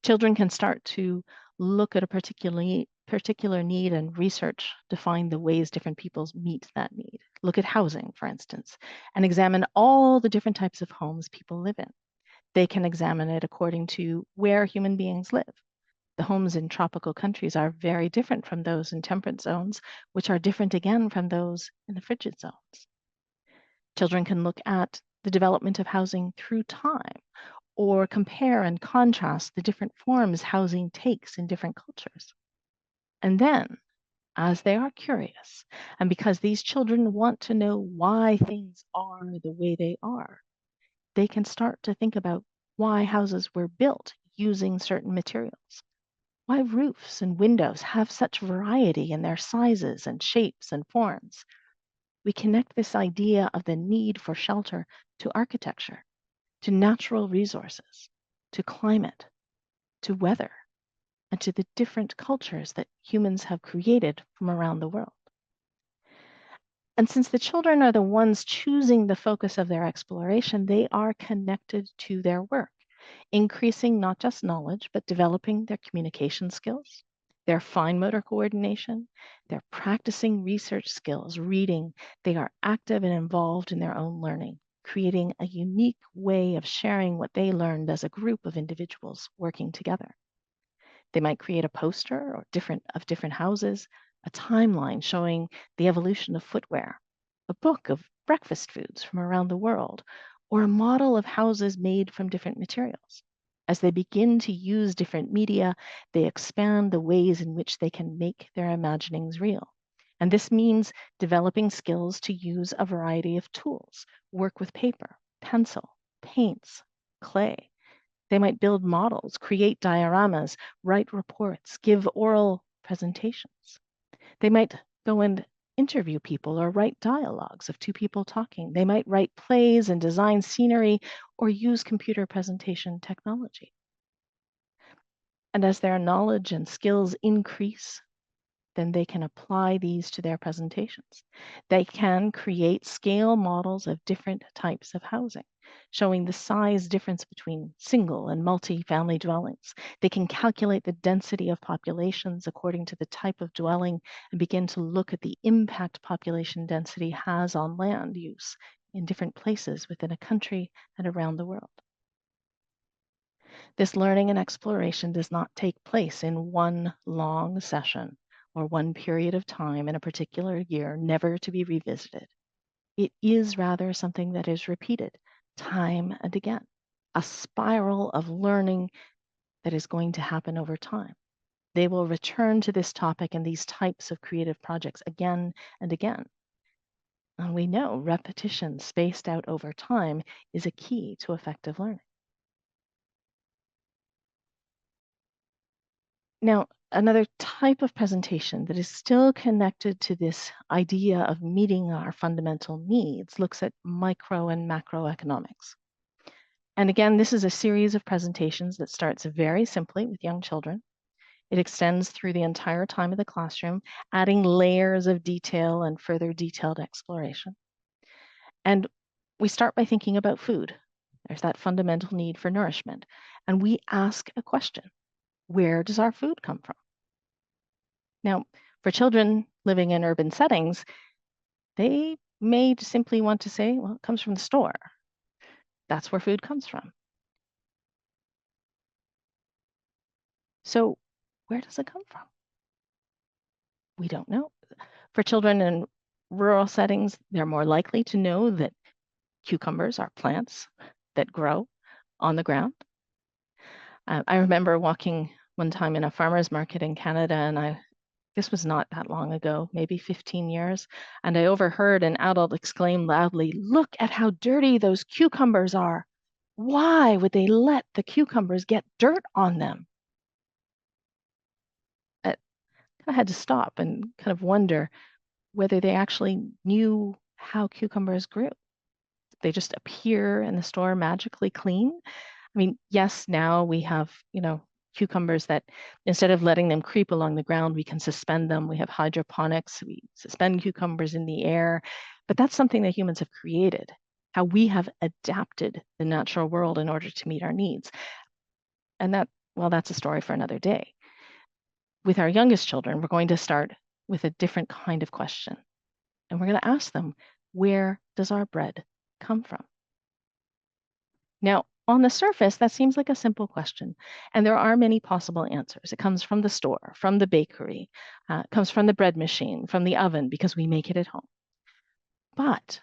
Children can start to look at a particular need and research to find the ways different peoples meet that need. Look at housing, for instance, and examine all the different types of homes people live in. They can examine it according to where human beings live. The homes in tropical countries are very different from those in temperate zones, which are different again from those in the frigid zones. Children can look at the development of housing through time, or compare and contrast the different forms housing takes in different cultures. And then, as they are curious, and because these children want to know why things are the way they are, they can start to think about why houses were built using certain materials, why roofs and windows have such variety in their sizes and shapes and forms. We connect this idea of the need for shelter to architecture, to natural resources, to climate, to weather, and to the different cultures that humans have created from around the world. And since the children are the ones choosing the focus of their exploration, they are connected to their work, increasing not just knowledge, but developing their communication skills, their fine motor coordination, they're practicing research skills, reading. They are active and involved in their own learning, creating a unique way of sharing what they learned as a group of individuals working together. They might create a poster or different houses, a timeline showing the evolution of footwear, a book of breakfast foods from around the world, or a model of houses made from different materials. As they begin to use different media, they expand the ways in which they can make their imaginings real. And this means developing skills to use a variety of tools, work with paper, pencil, paints, clay. They might build models, create dioramas, write reports, give oral presentations. They might go and interview people or write dialogues of two people talking. They might write plays and design scenery or use computer presentation technology. And as their knowledge and skills increase, then they can apply these to their presentations. They can create scale models of different types of housing, showing the size difference between single and multi-family dwellings. They can calculate the density of populations according to the type of dwelling and begin to look at the impact population density has on land use in different places within a country and around the world. This learning and exploration does not take place in one long session or one period of time in a particular year, never to be revisited. It is rather something that is repeated time and again, a spiral of learning that is going to happen over time. They will return to this topic and these types of creative projects again and again. And we know repetition spaced out over time is a key to effective learning. Now, another type of presentation that is still connected to this idea of meeting our fundamental needs looks at micro and macroeconomics. And again, this is a series of presentations that starts very simply with young children. It extends through the entire time of the classroom, adding layers of detail and further detailed exploration. And we start by thinking about food. There's that fundamental need for nourishment. And we ask a question: where does our food come from? Now, for children living in urban settings, they may simply want to say, well, it comes from the store. That's where food comes from. So where does it come from? We don't know. For children in rural settings, they're more likely to know that cucumbers are plants that grow on the ground. I remember walking one time in a farmer's market in Canada, and this was not that long ago, maybe 15 years, and I overheard an adult exclaim loudly, "Look at how dirty those cucumbers are. Why would they let the cucumbers get dirt on them?" I kind of had to stop and kind of wonder whether they actually knew how cucumbers grew. They just appear in the store magically clean. I mean, yes, now we have, cucumbers that instead of letting them creep along the ground, we can suspend them. We have hydroponics, we suspend cucumbers in the air, but that's something that humans have created, how we have adapted the natural world in order to meet our needs. And that's a story for another day. With our youngest children, we're going to start with a different kind of question. And we're going to ask them, where does our bread come from? Now, on the surface, that seems like a simple question, and there are many possible answers. It comes from the store, from the bakery, it comes from the bread machine, from the oven, because we make it at home. But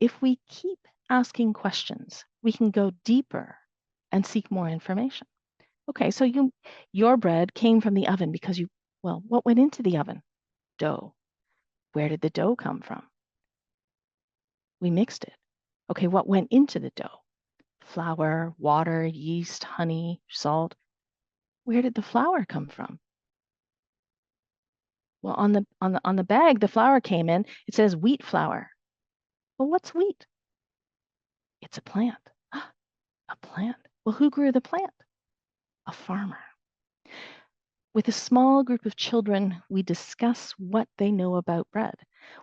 if we keep asking questions, we can go deeper and seek more information. Okay, so your bread came from the oven because what went into the oven? Dough. Where did the dough come from? We mixed it. Okay, what went into the dough? Flour, water, yeast, honey, salt. Where did the flour come from? Well, on the bag the flour came in, it says wheat flour. Well, what's wheat? It's a plant. A plant. Well, who grew the plant? A farmer. With a small group of children, we discuss what they know about bread.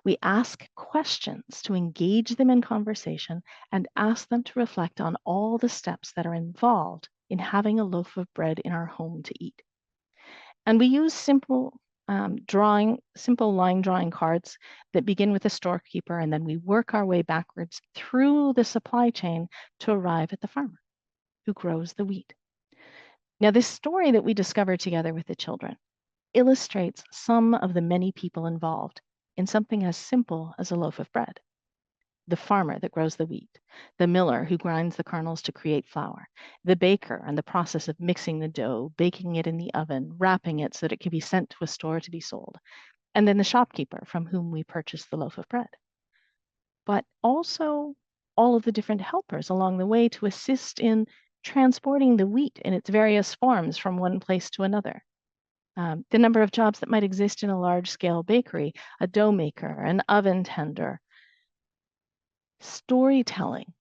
We ask questions to engage them in conversation and ask them to reflect on all the steps that are involved in having a loaf of bread in our home to eat. And we use simple line drawing cards that begin with the storekeeper, and then we work our way backwards through the supply chain to arrive at the farmer who grows the wheat. Now, this story that we discovered together with the children illustrates some of the many people involved in something as simple as a loaf of bread. The farmer that grows the wheat, the miller who grinds the kernels to create flour, the baker and the process of mixing the dough, baking it in the oven, wrapping it so that it can be sent to a store to be sold, and then the shopkeeper from whom we purchase the loaf of bread. But also all of the different helpers along the way to assist in transporting the wheat in its various forms from one place to another. The number of jobs that might exist in a large-scale bakery, a dough maker, an oven tender. Storytelling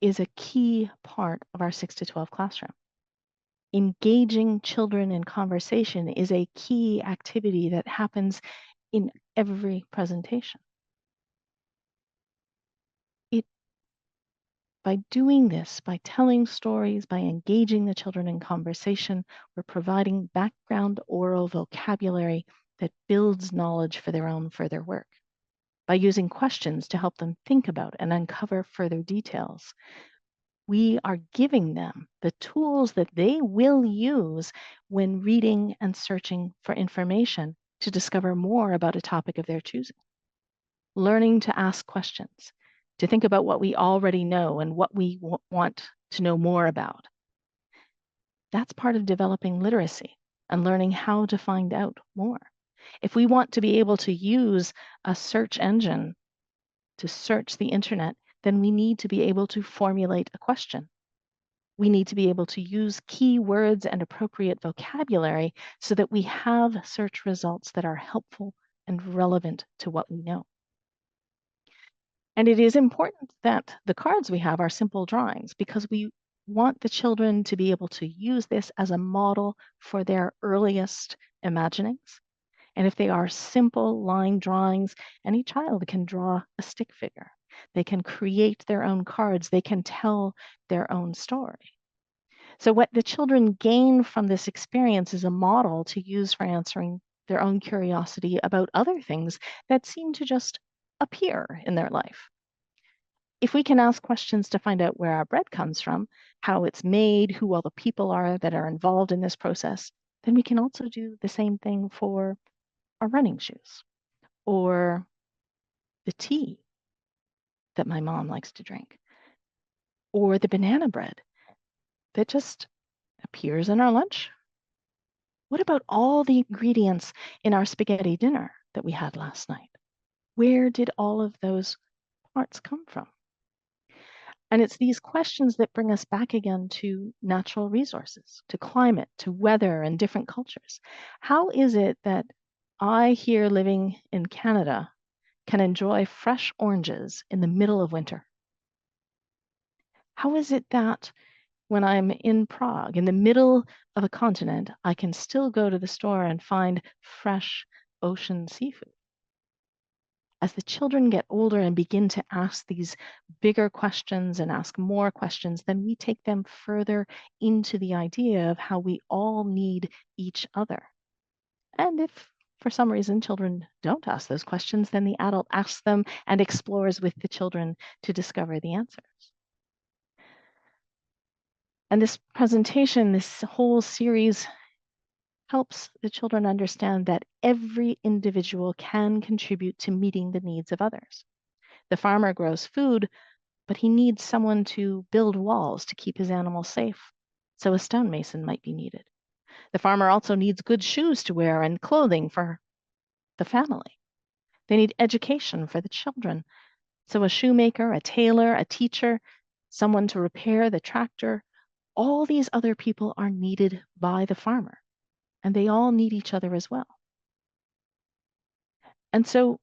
is a key part of our 6 to 12 classroom. Engaging children in conversation is a key activity that happens in every presentation. By doing this, by telling stories, by engaging the children in conversation, we're providing background oral vocabulary that builds knowledge for their own further work. By using questions to help them think about and uncover further details, we are giving them the tools that they will use when reading and searching for information to discover more about a topic of their choosing. Learning to ask questions, to think about what we already know and what we want to know more about. That's part of developing literacy and learning how to find out more. If we want to be able to use a search engine to search the internet, then we need to be able to formulate a question. We need to be able to use keywords and appropriate vocabulary so that we have search results that are helpful and relevant to what we know. And it is important that the cards we have are simple drawings because we want the children to be able to use this as a model for their earliest imaginings. And if they are simple line drawings, any child can draw a stick figure. They can create their own cards. They can tell their own story. So what the children gain from this experience is a model to use for answering their own curiosity about other things that seem to just appear in their life. If we can ask questions to find out where our bread comes from, how it's made, who all the people are that are involved in this process, then we can also do the same thing for our running shoes or the tea that my mom likes to drink or the banana bread that just appears in our lunch What about all the ingredients in our spaghetti dinner that we had last night? Where did all of those parts come from? And it's these questions that bring us back again to natural resources, to climate, to weather and different cultures. How is it that I, here living in Canada, can enjoy fresh oranges in the middle of winter? How is it that when I'm in Prague, in the middle of a continent, I can still go to the store and find fresh ocean seafood? As the children get older and begin to ask these bigger questions and ask more questions, then we take them further into the idea of how we all need each other. And if for some reason children don't ask those questions, then the adult asks them and explores with the children to discover the answers. And this presentation, this whole series, helps the children understand that every individual can contribute to meeting the needs of others. The farmer grows food, but he needs someone to build walls to keep his animals safe. So a stonemason might be needed. The farmer also needs good shoes to wear and clothing for the family. They need education for the children. So a shoemaker, a tailor, a teacher, someone to repair the tractor, all these other people are needed by the farmer, and they all need each other as well. And so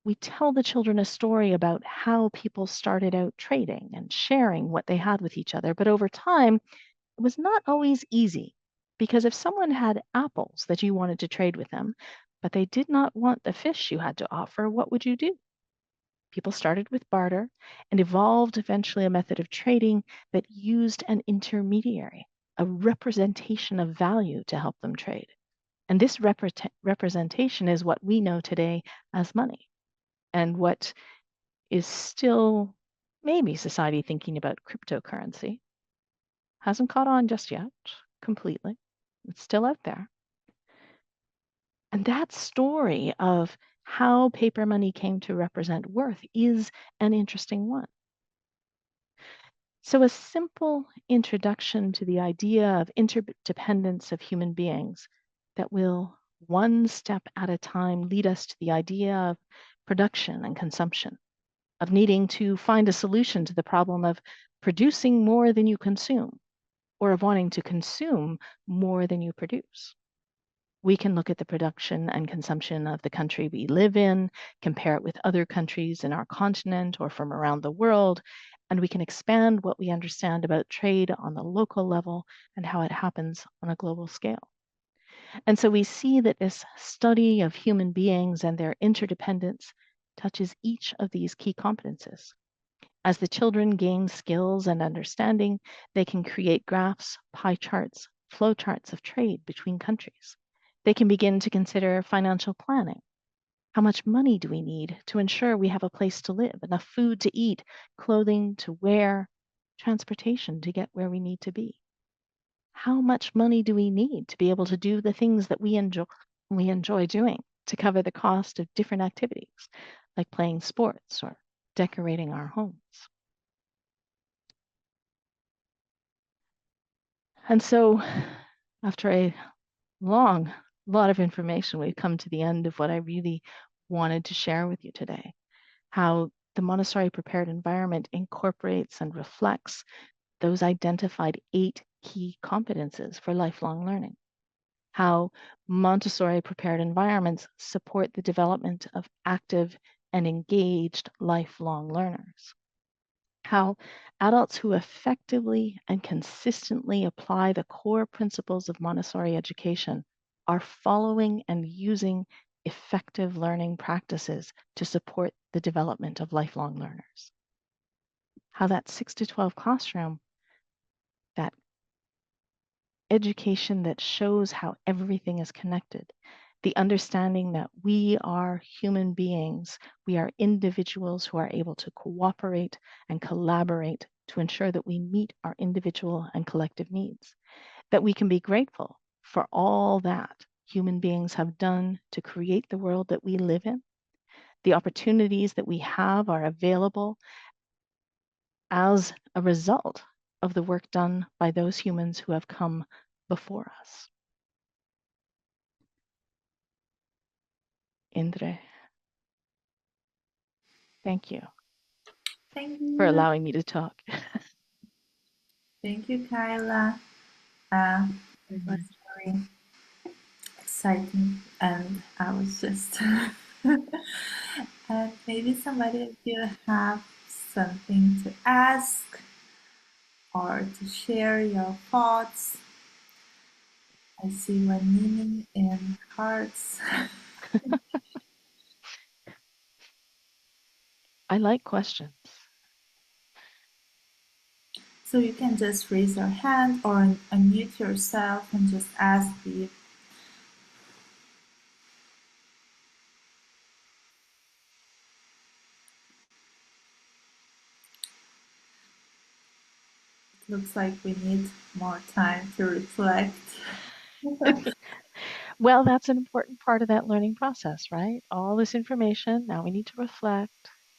we tell the children a story about how people started out trading and sharing what they had with each other. But over time, it was not always easy because if someone had apples that you wanted to trade with them, but they did not want the fish you had to offer, what would you do? People started with barter and evolved eventually a method of trading that used an intermediary, a representation of value to help them trade. And this representation is what we know today as money, and what is still maybe society thinking about cryptocurrency. Hasn't caught on just yet completely. It's still out there. And that story of how paper money came to represent worth is an interesting one. So, a simple introduction to the idea of interdependence of human beings that will, one step at a time, lead us to the idea of production and consumption, of needing to find a solution to the problem of producing more than you consume, or of wanting to consume more than you produce. We can look at the production and consumption of the country we live in, compare it with other countries in our continent or from around the world, and we can expand what we understand about trade on the local level and how it happens on a global scale. And so we see that this study of human beings and their interdependence touches each of these key competences. As the children gain skills and understanding, they can create graphs, pie charts, flow charts of trade between countries. They can begin to consider financial planning. How much money do we need to ensure we have a place to live, enough food to eat, clothing to wear, transportation to get where we need to be? How much money do we need to be able to do the things that we enjoy doing, to cover the cost of different activities, like playing sports or decorating our homes? And so, after a long lot of information, we've come to the end of what I really wanted to share with you today. How the Montessori prepared environment incorporates and reflects those identified 8 key competences for lifelong learning. How Montessori prepared environments support the development of active and engaged lifelong learners. How adults who effectively and consistently apply the core principles of Montessori education are following and using effective learning practices to support the development of lifelong learners. How that 6 to 12 classroom, that education that shows how everything is connected, the understanding that we are human beings, we are individuals who are able to cooperate and collaborate to ensure that we meet our individual and collective needs, that we can be grateful for all that human beings have done to create the world that we live in. The opportunities that we have are available as a result of the work done by those humans who have come before us. Indre. Thank you Thank for you. allowing me to talk. Thank you, Kyla. It was very exciting, and I was just. And maybe somebody of you have something to ask or to share your thoughts. I see one meaning in hearts. I like questions. So you can just raise your hand or unmute yourself and just ask the. It looks like we need more time to reflect. Well, that's an important part of that learning process, right? All this information, now we need to reflect.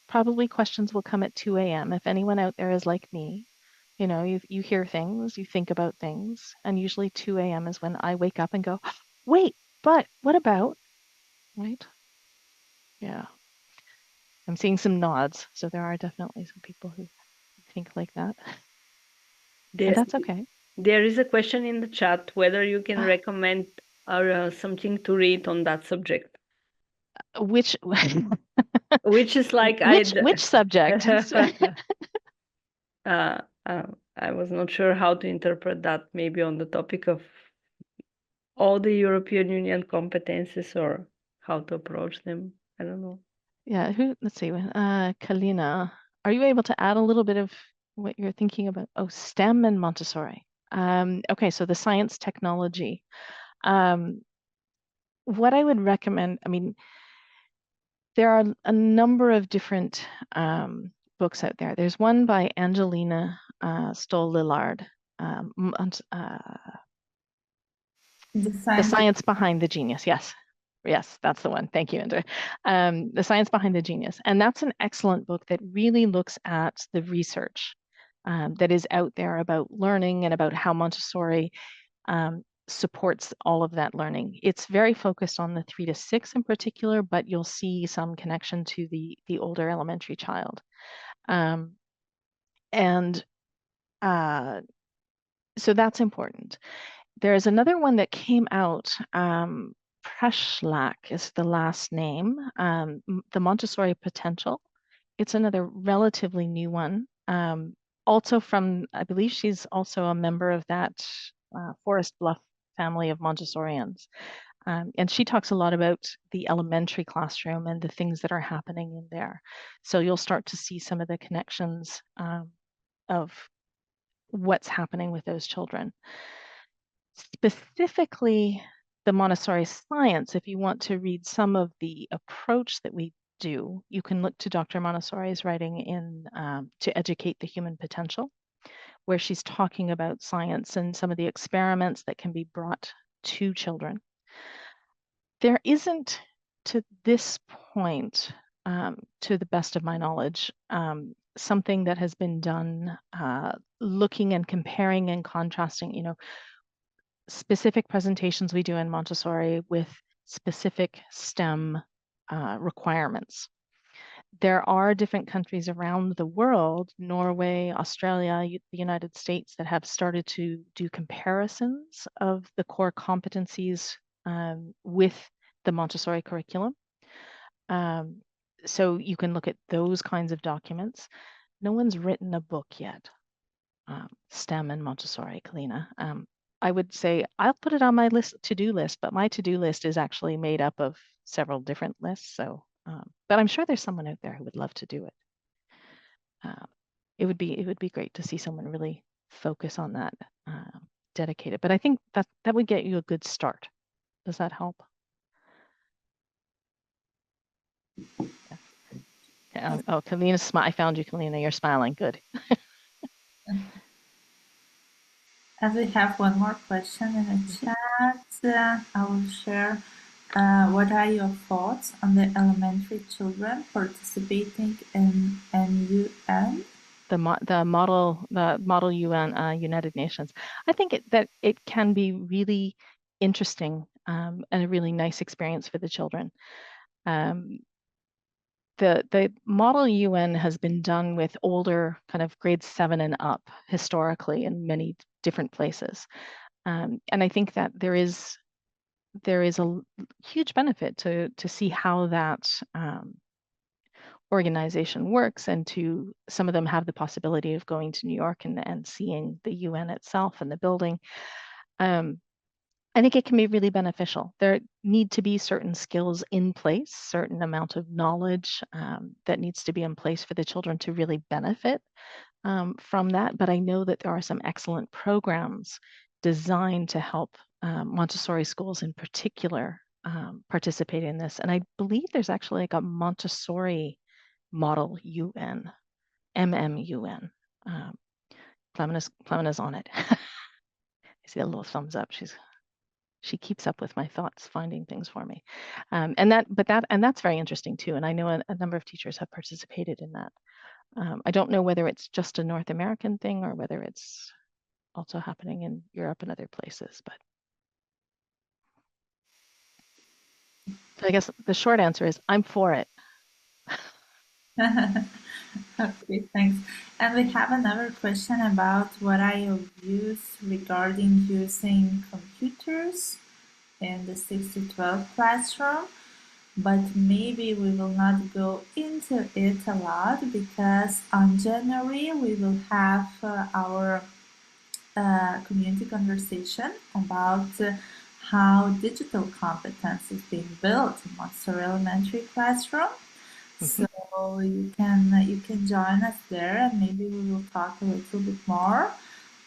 Probably questions will come at 2 a.m. If anyone out there is like me, you hear things, you think about things, and usually 2 a.m. is when I wake up and go, wait, but what about, right? Yeah. I'm seeing some nods, so there are definitely some people who think like that. And that's okay. There is a question in the chat whether you can recommend something to read on that subject. Which Which is like which subject? I was not sure how to interpret that. Maybe on the topic of all the European Union competencies or how to approach them. I don't know. Yeah, let's see, Kalina, are you able to add a little bit of what you're thinking about? Oh, STEM and Montessori. Okay, so the science technology. What I would recommend, I mean, there are a number of different books out there. There's one by Angelina Stoll-Lillard, The Science Behind the Genius. Yes, that's the one. Thank you, Andrew. The Science Behind the Genius. And that's an excellent book that really looks at the research that is out there about learning and about how Montessori supports all of that learning. It's very focused on the 3 to 6 in particular, but you'll see some connection to the older elementary child. So that's important. There's another one that came out, Preschlack is the last name, the Montessori Potential. It's another relatively new one. Also from, I believe she's also a member of that Forest Bluff family of Montessorians. And she talks a lot about the elementary classroom and the things that are happening in there. So you'll start to see some of the connections of what's happening with those children. Specifically, the Montessori science, if you want to read some of the approach that we do, you can look to Dr. Montessori's writing in To Educate the Human Potential, where she's talking about science and some of the experiments that can be brought to children. There isn't, to this point, to the best of my knowledge, something that has been done looking and comparing and contrasting, specific presentations we do in Montessori with specific STEM requirements. There are different countries around the world, Norway, Australia, the United States, that have started to do comparisons of the core competencies with the Montessori curriculum. So you can look at those kinds of documents. No one's written a book yet, STEM and Montessori, Kalina. I would say I'll put it on my to-do list, but my to-do list is actually made up of several different lists. So, but I'm sure there's someone out there who would love to do it. It would be great to see someone really focus on that, dedicated. But I think that would get you a good start. Does that help? Yeah. Oh, Kalina, I found you, Kalina. You're smiling. Good. As we have one more question in the chat, I will share. What are your thoughts on the elementary children participating in UN? The model UN, United Nations. I think that it can be really interesting and a really nice experience for the children. The model UN has been done with older kind of grade 7 and up historically in many different places. And I think that there is a huge benefit to see how that organization works, and to some of them have the possibility of going to New York and seeing the UN itself and the building. I think it can be really beneficial. There need to be certain skills in place, certain amount of knowledge that needs to be in place for the children to really benefit from that. But I know that there are some excellent programs designed to help Montessori schools in particular participate in this. And I believe there's actually like a Montessori model UN, MMUN. Clemena's on it. I see a little thumbs up. She keeps up with my thoughts, finding things for me. And that's very interesting too. And I know a number of teachers have participated in that. I don't know whether it's just a North American thing or whether it's also happening in Europe and other places, but. So I guess the short answer is I'm for it. Okay, thanks. And we have another question about what are your views regarding using computers in the 6 to 12 classroom, but maybe we will not go into it a lot because on January we will have our community conversation about how digital competence is being built in Montessori Elementary classroom. So you can join us there, and maybe we will talk a little bit more.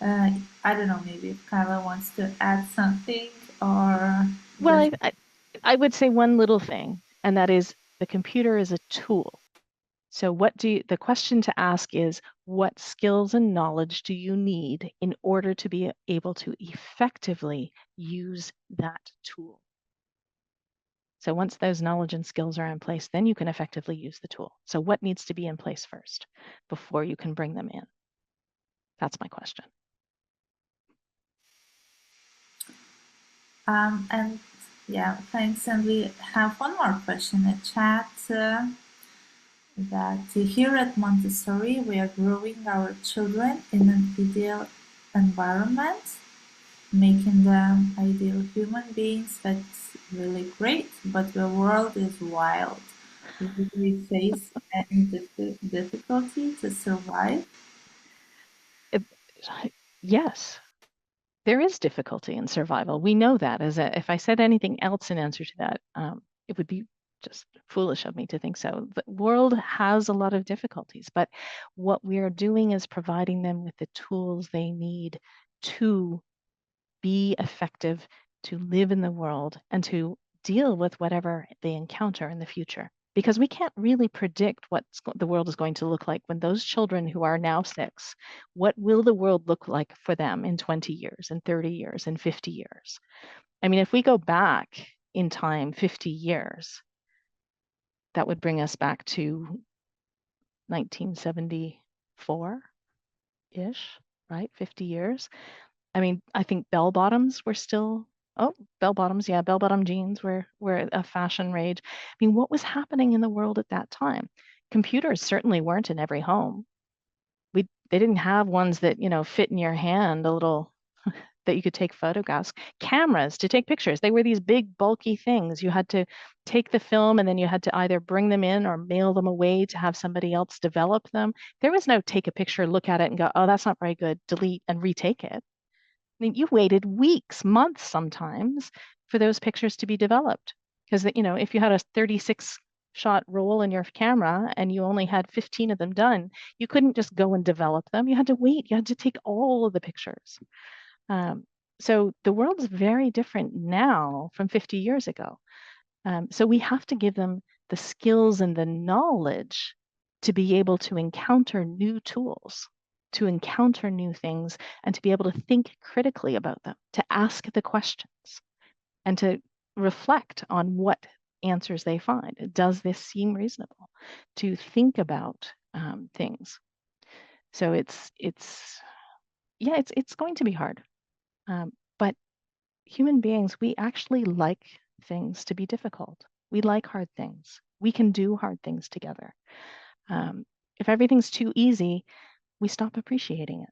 I don't know, maybe if Kyla wants to add something or. Well, I would say one little thing, and that is the computer is a tool. So the question to ask is, what skills and knowledge do you need in order to be able to effectively use that tool? So once those knowledge and skills are in place, then you can effectively use the tool. So what needs to be in place first before you can bring them in? That's my question. And yeah, thanks. And we have one more question in chat. That here at Montessori, we are growing our children in an ideal environment, making them ideal human beings. That's really great, but the world is wild. Do we face any difficulty to survive? Yes, there is difficulty in survival. We know that. If I said anything else in answer to that, it would be just foolish of me to think so. The world has a lot of difficulties, but what we are doing is providing them with the tools they need to be effective, to live in the world, and to deal with whatever they encounter in the future. Because we can't really predict what the world is going to look like when those children who are now 6, what will the world look like for them in 20 years, in 30 years, in 50 years? I mean, if we go back in time 50 years, that would bring us back to 1974-ish, right? 50 years. I mean, I think bell-bottoms were still, bell-bottoms, yeah, bell-bottom jeans were a fashion rage. I mean, what was happening in the world at that time? Computers certainly weren't in every home. They didn't have ones that, fit in your hand a little that you could take photographs. Cameras to take pictures. They were these big, bulky things. You had to take the film and then you had to either bring them in or mail them away to have somebody else develop them. There was no take a picture, look at it and go, oh, that's not very good, delete and retake it. I mean, you waited weeks, months sometimes for those pictures to be developed. Because, if you had a 36 shot roll in your camera and you only had 15 of them done, you couldn't just go and develop them. You had to wait. You had to take all of the pictures. So the world's very different now from 50 years ago. So we have to give them the skills and the knowledge to be able to encounter new tools, to encounter new things, and to be able to think critically about them, to ask the questions, and to reflect on what answers they find. Does this seem reasonable? To think about things. So it's going to be hard. But human beings, we actually like things to be difficult. We like hard things. We can do hard things together. If everything's too easy, we stop appreciating it.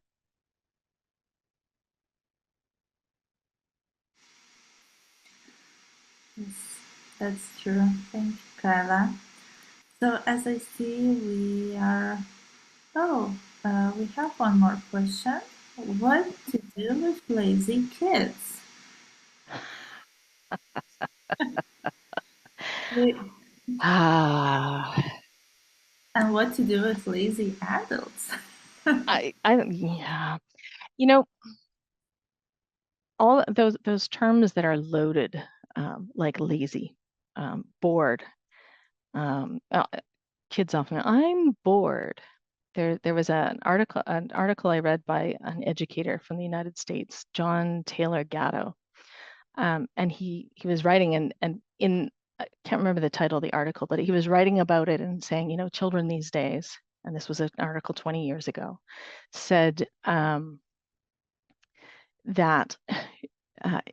Yes, that's true. Thank you, Kyla. So as I see, we have one more question. What to do with lazy kids? We- Ah, And what to do with lazy adults? yeah. You know, all those terms that are loaded, like lazy, bored. Um, uh, Kids often, I'm bored. There was an article I read by an educator from the United States, John Taylor Gatto, and he was writing and in I can't remember the title of the article, but he was writing about it and saying, children these days, and this was an article 20 years ago, said that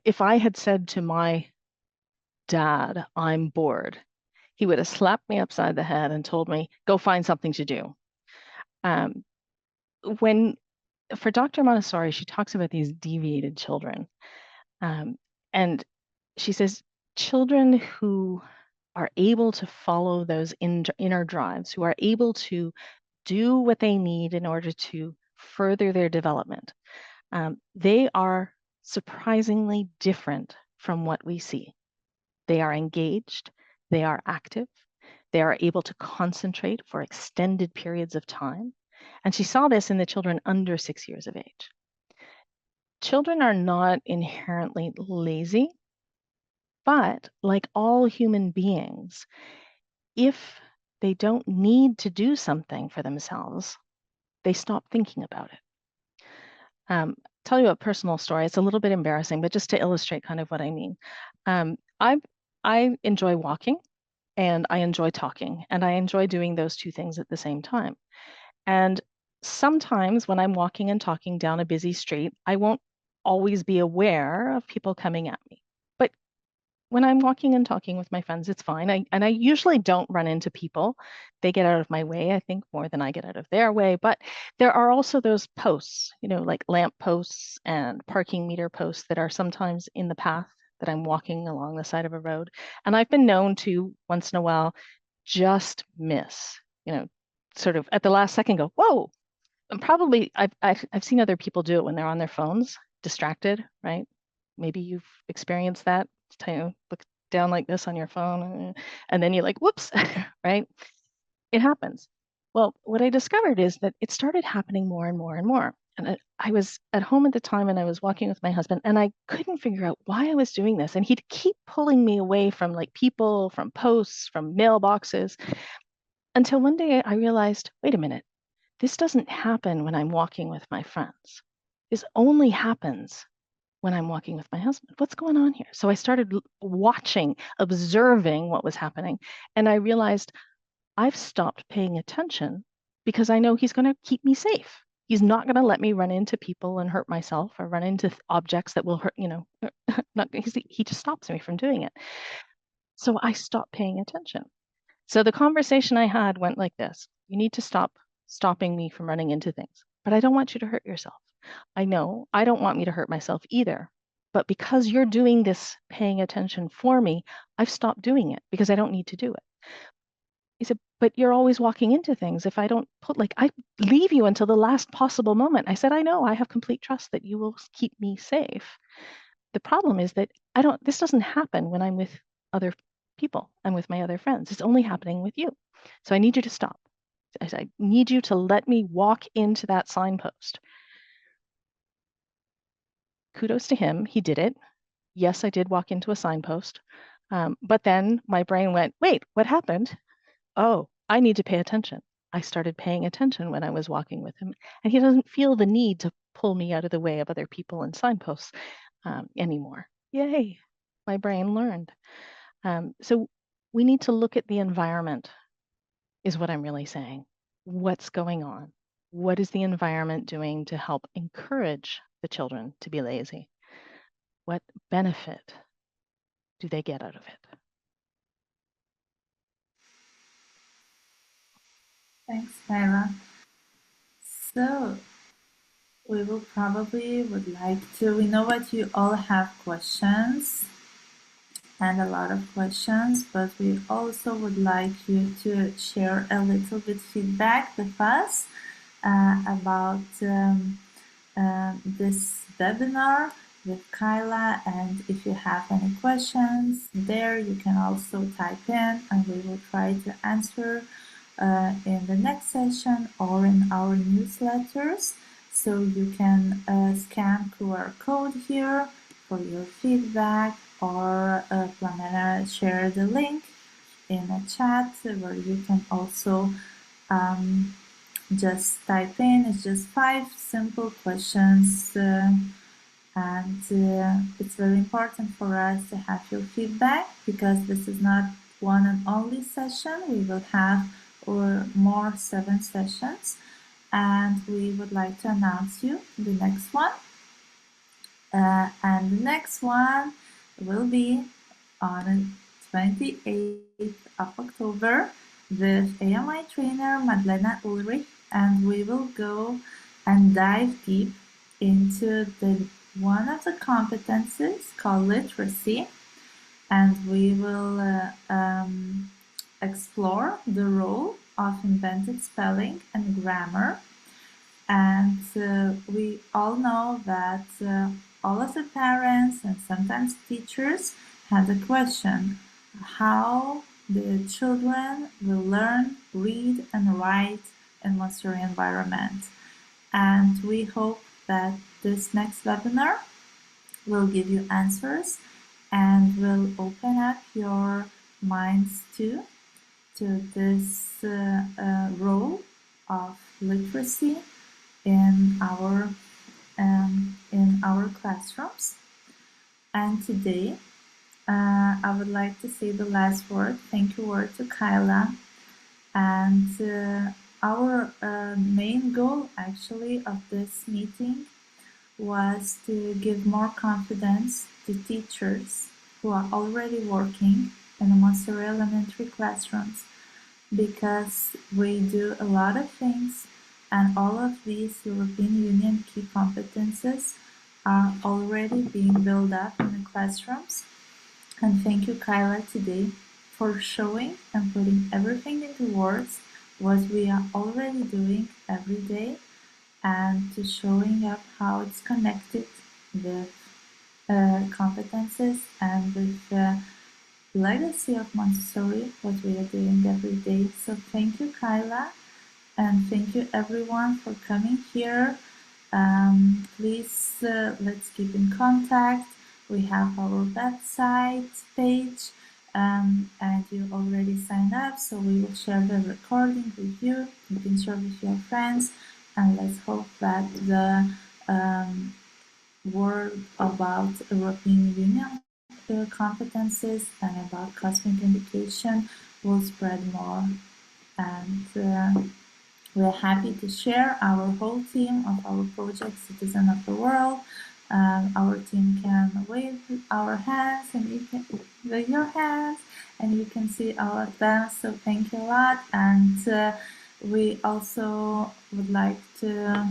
if I had said to my dad, I'm bored, he would have slapped me upside the head and told me, go find something to do. Um, when for Dr. Montessori, she talks about these deviated children. And she says, children who are able to follow those inner drives, who are able to do what they need in order to further their development, they are surprisingly different from what we see. They are engaged, they are active, they are able to concentrate for extended periods of time. And she saw this in the children under 6 years of age. Children are not inherently lazy, but like all human beings, if they don't need to do something for themselves, they stop thinking about it. Tell you a personal story. It's a little bit embarrassing, but just to illustrate kind of what I mean. I enjoy walking and I enjoy talking, and I enjoy doing those two things at the same time. And sometimes when I'm walking and talking down a busy street, I won't always be aware of people coming at me. But when I'm walking and talking with my friends, it's fine. I usually don't run into people. They get out of my way, I think, more than I get out of their way. But there are also those posts, like lamp posts and parking meter posts that are sometimes in the path that I'm walking along the side of a road. And I've been known to once in a while just miss, sort of at the last second go, whoa. And probably I've seen other people do it when they're on their phones, distracted, right? Maybe you've experienced that. Look down like this on your phone, and then you're like, whoops, right? It happens. Well, what I discovered is that it started happening more and more and more. And I was at home at the time and I was walking with my husband and I couldn't figure out why I was doing this. And he'd keep pulling me away from like people, from posts, from mailboxes, until one day I realized, wait a minute, this doesn't happen when I'm walking with my friends. This only happens when I'm walking with my husband. What's going on here? So I started watching, observing what was happening. And I realized I've stopped paying attention because I know he's going to keep me safe. He's not going to let me run into people and hurt myself or run into objects that will hurt, he just stops me from doing it. So I stopped paying attention. So the conversation I had went like this. You need to stop stopping me from running into things, but I don't want you to hurt yourself. I know I don't want me to hurt myself either. But because you're doing this paying attention for me, I've stopped doing it because I don't need to do it. He said, but you're always walking into things. If I don't I leave you until the last possible moment. I said, I know, I have complete trust that you will keep me safe. The problem is that this doesn't happen when I'm with other people. I'm with my other friends. It's only happening with you. So I need you to stop. I need you to let me walk into that signpost. Kudos to him. He did it. Yes, I did walk into a signpost. But then my brain went, wait, what happened? Oh, I need to pay attention. I started paying attention when I was walking with him. And he doesn't feel the need to pull me out of the way of other people and signposts anymore. Yay, my brain learned. So we need to look at the environment, is what I'm really saying. What's going on? What is the environment doing to help encourage the children to be lazy? What benefit do they get out of it? Thanks, Kyla. So we will probably would like to, we know what you all have questions and a lot of questions, but we also would like you to share a little bit feedback with us about this webinar with Kyla, and if you have any questions there, you can also type in and we will try to answer in the next session or in our newsletters. So you can scan QR code here for your feedback, or Plamena share the link in a chat where you can also just type in. It's just 5 simple questions, and it's very important for us to have your feedback, because this is not one and only session. We will have more 7 sessions, and we would like to announce you the next one. And the next one will be on 28th of October with AMI trainer Madlena Ulrich, and we will go and dive deep into one of the competencies called literacy, and we will explore the role of invented spelling and grammar. And we all know that all of the parents and sometimes teachers had the question how the children will learn, read, and write in Montessori environment. And we hope that this next webinar will give you answers and will open up your minds too to this role of literacy in our classrooms. And today, I would like to say the last word, thank you word to Kyla. And our main goal actually of this meeting was to give more confidence to teachers who are already working in the Montessori elementary classrooms, because we do a lot of things, and all of these European Union key competences are already being built up in the classrooms. And thank you, Kyla, today for showing and putting everything into words what we are already doing every day, and to showing up how it's connected with competences and with the legacy of Montessori, what we are doing every day. So thank you, Kyla, and thank you everyone for coming here. Please, let's keep in contact. We have our website page, and you already signed up, so we will share the recording with you. You can share with your friends, and let's hope that the word about European Union competences and about cosmic education will spread more. And we're happy to share our whole team of our project Citizen of the World. Our team can wave our hands, and you can wave your hands, and you can see all of them. So thank you a lot. And we also would like to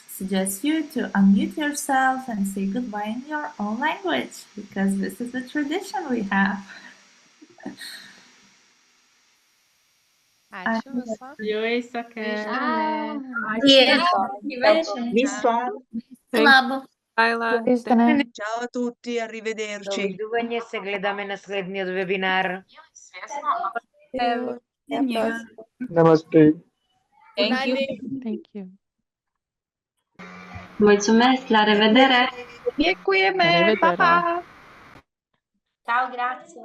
suggest you to unmute yourself and say goodbye in your own language, because this is the tradition we have. Ačiū viso. Viso. Labo. Ciao a tutti, arrivederci. Namaste. Thank you. Thank you. Mulțumesc, la revedere! Dziękujemy, Arrivederci. pa, pa! Ciao, grazie.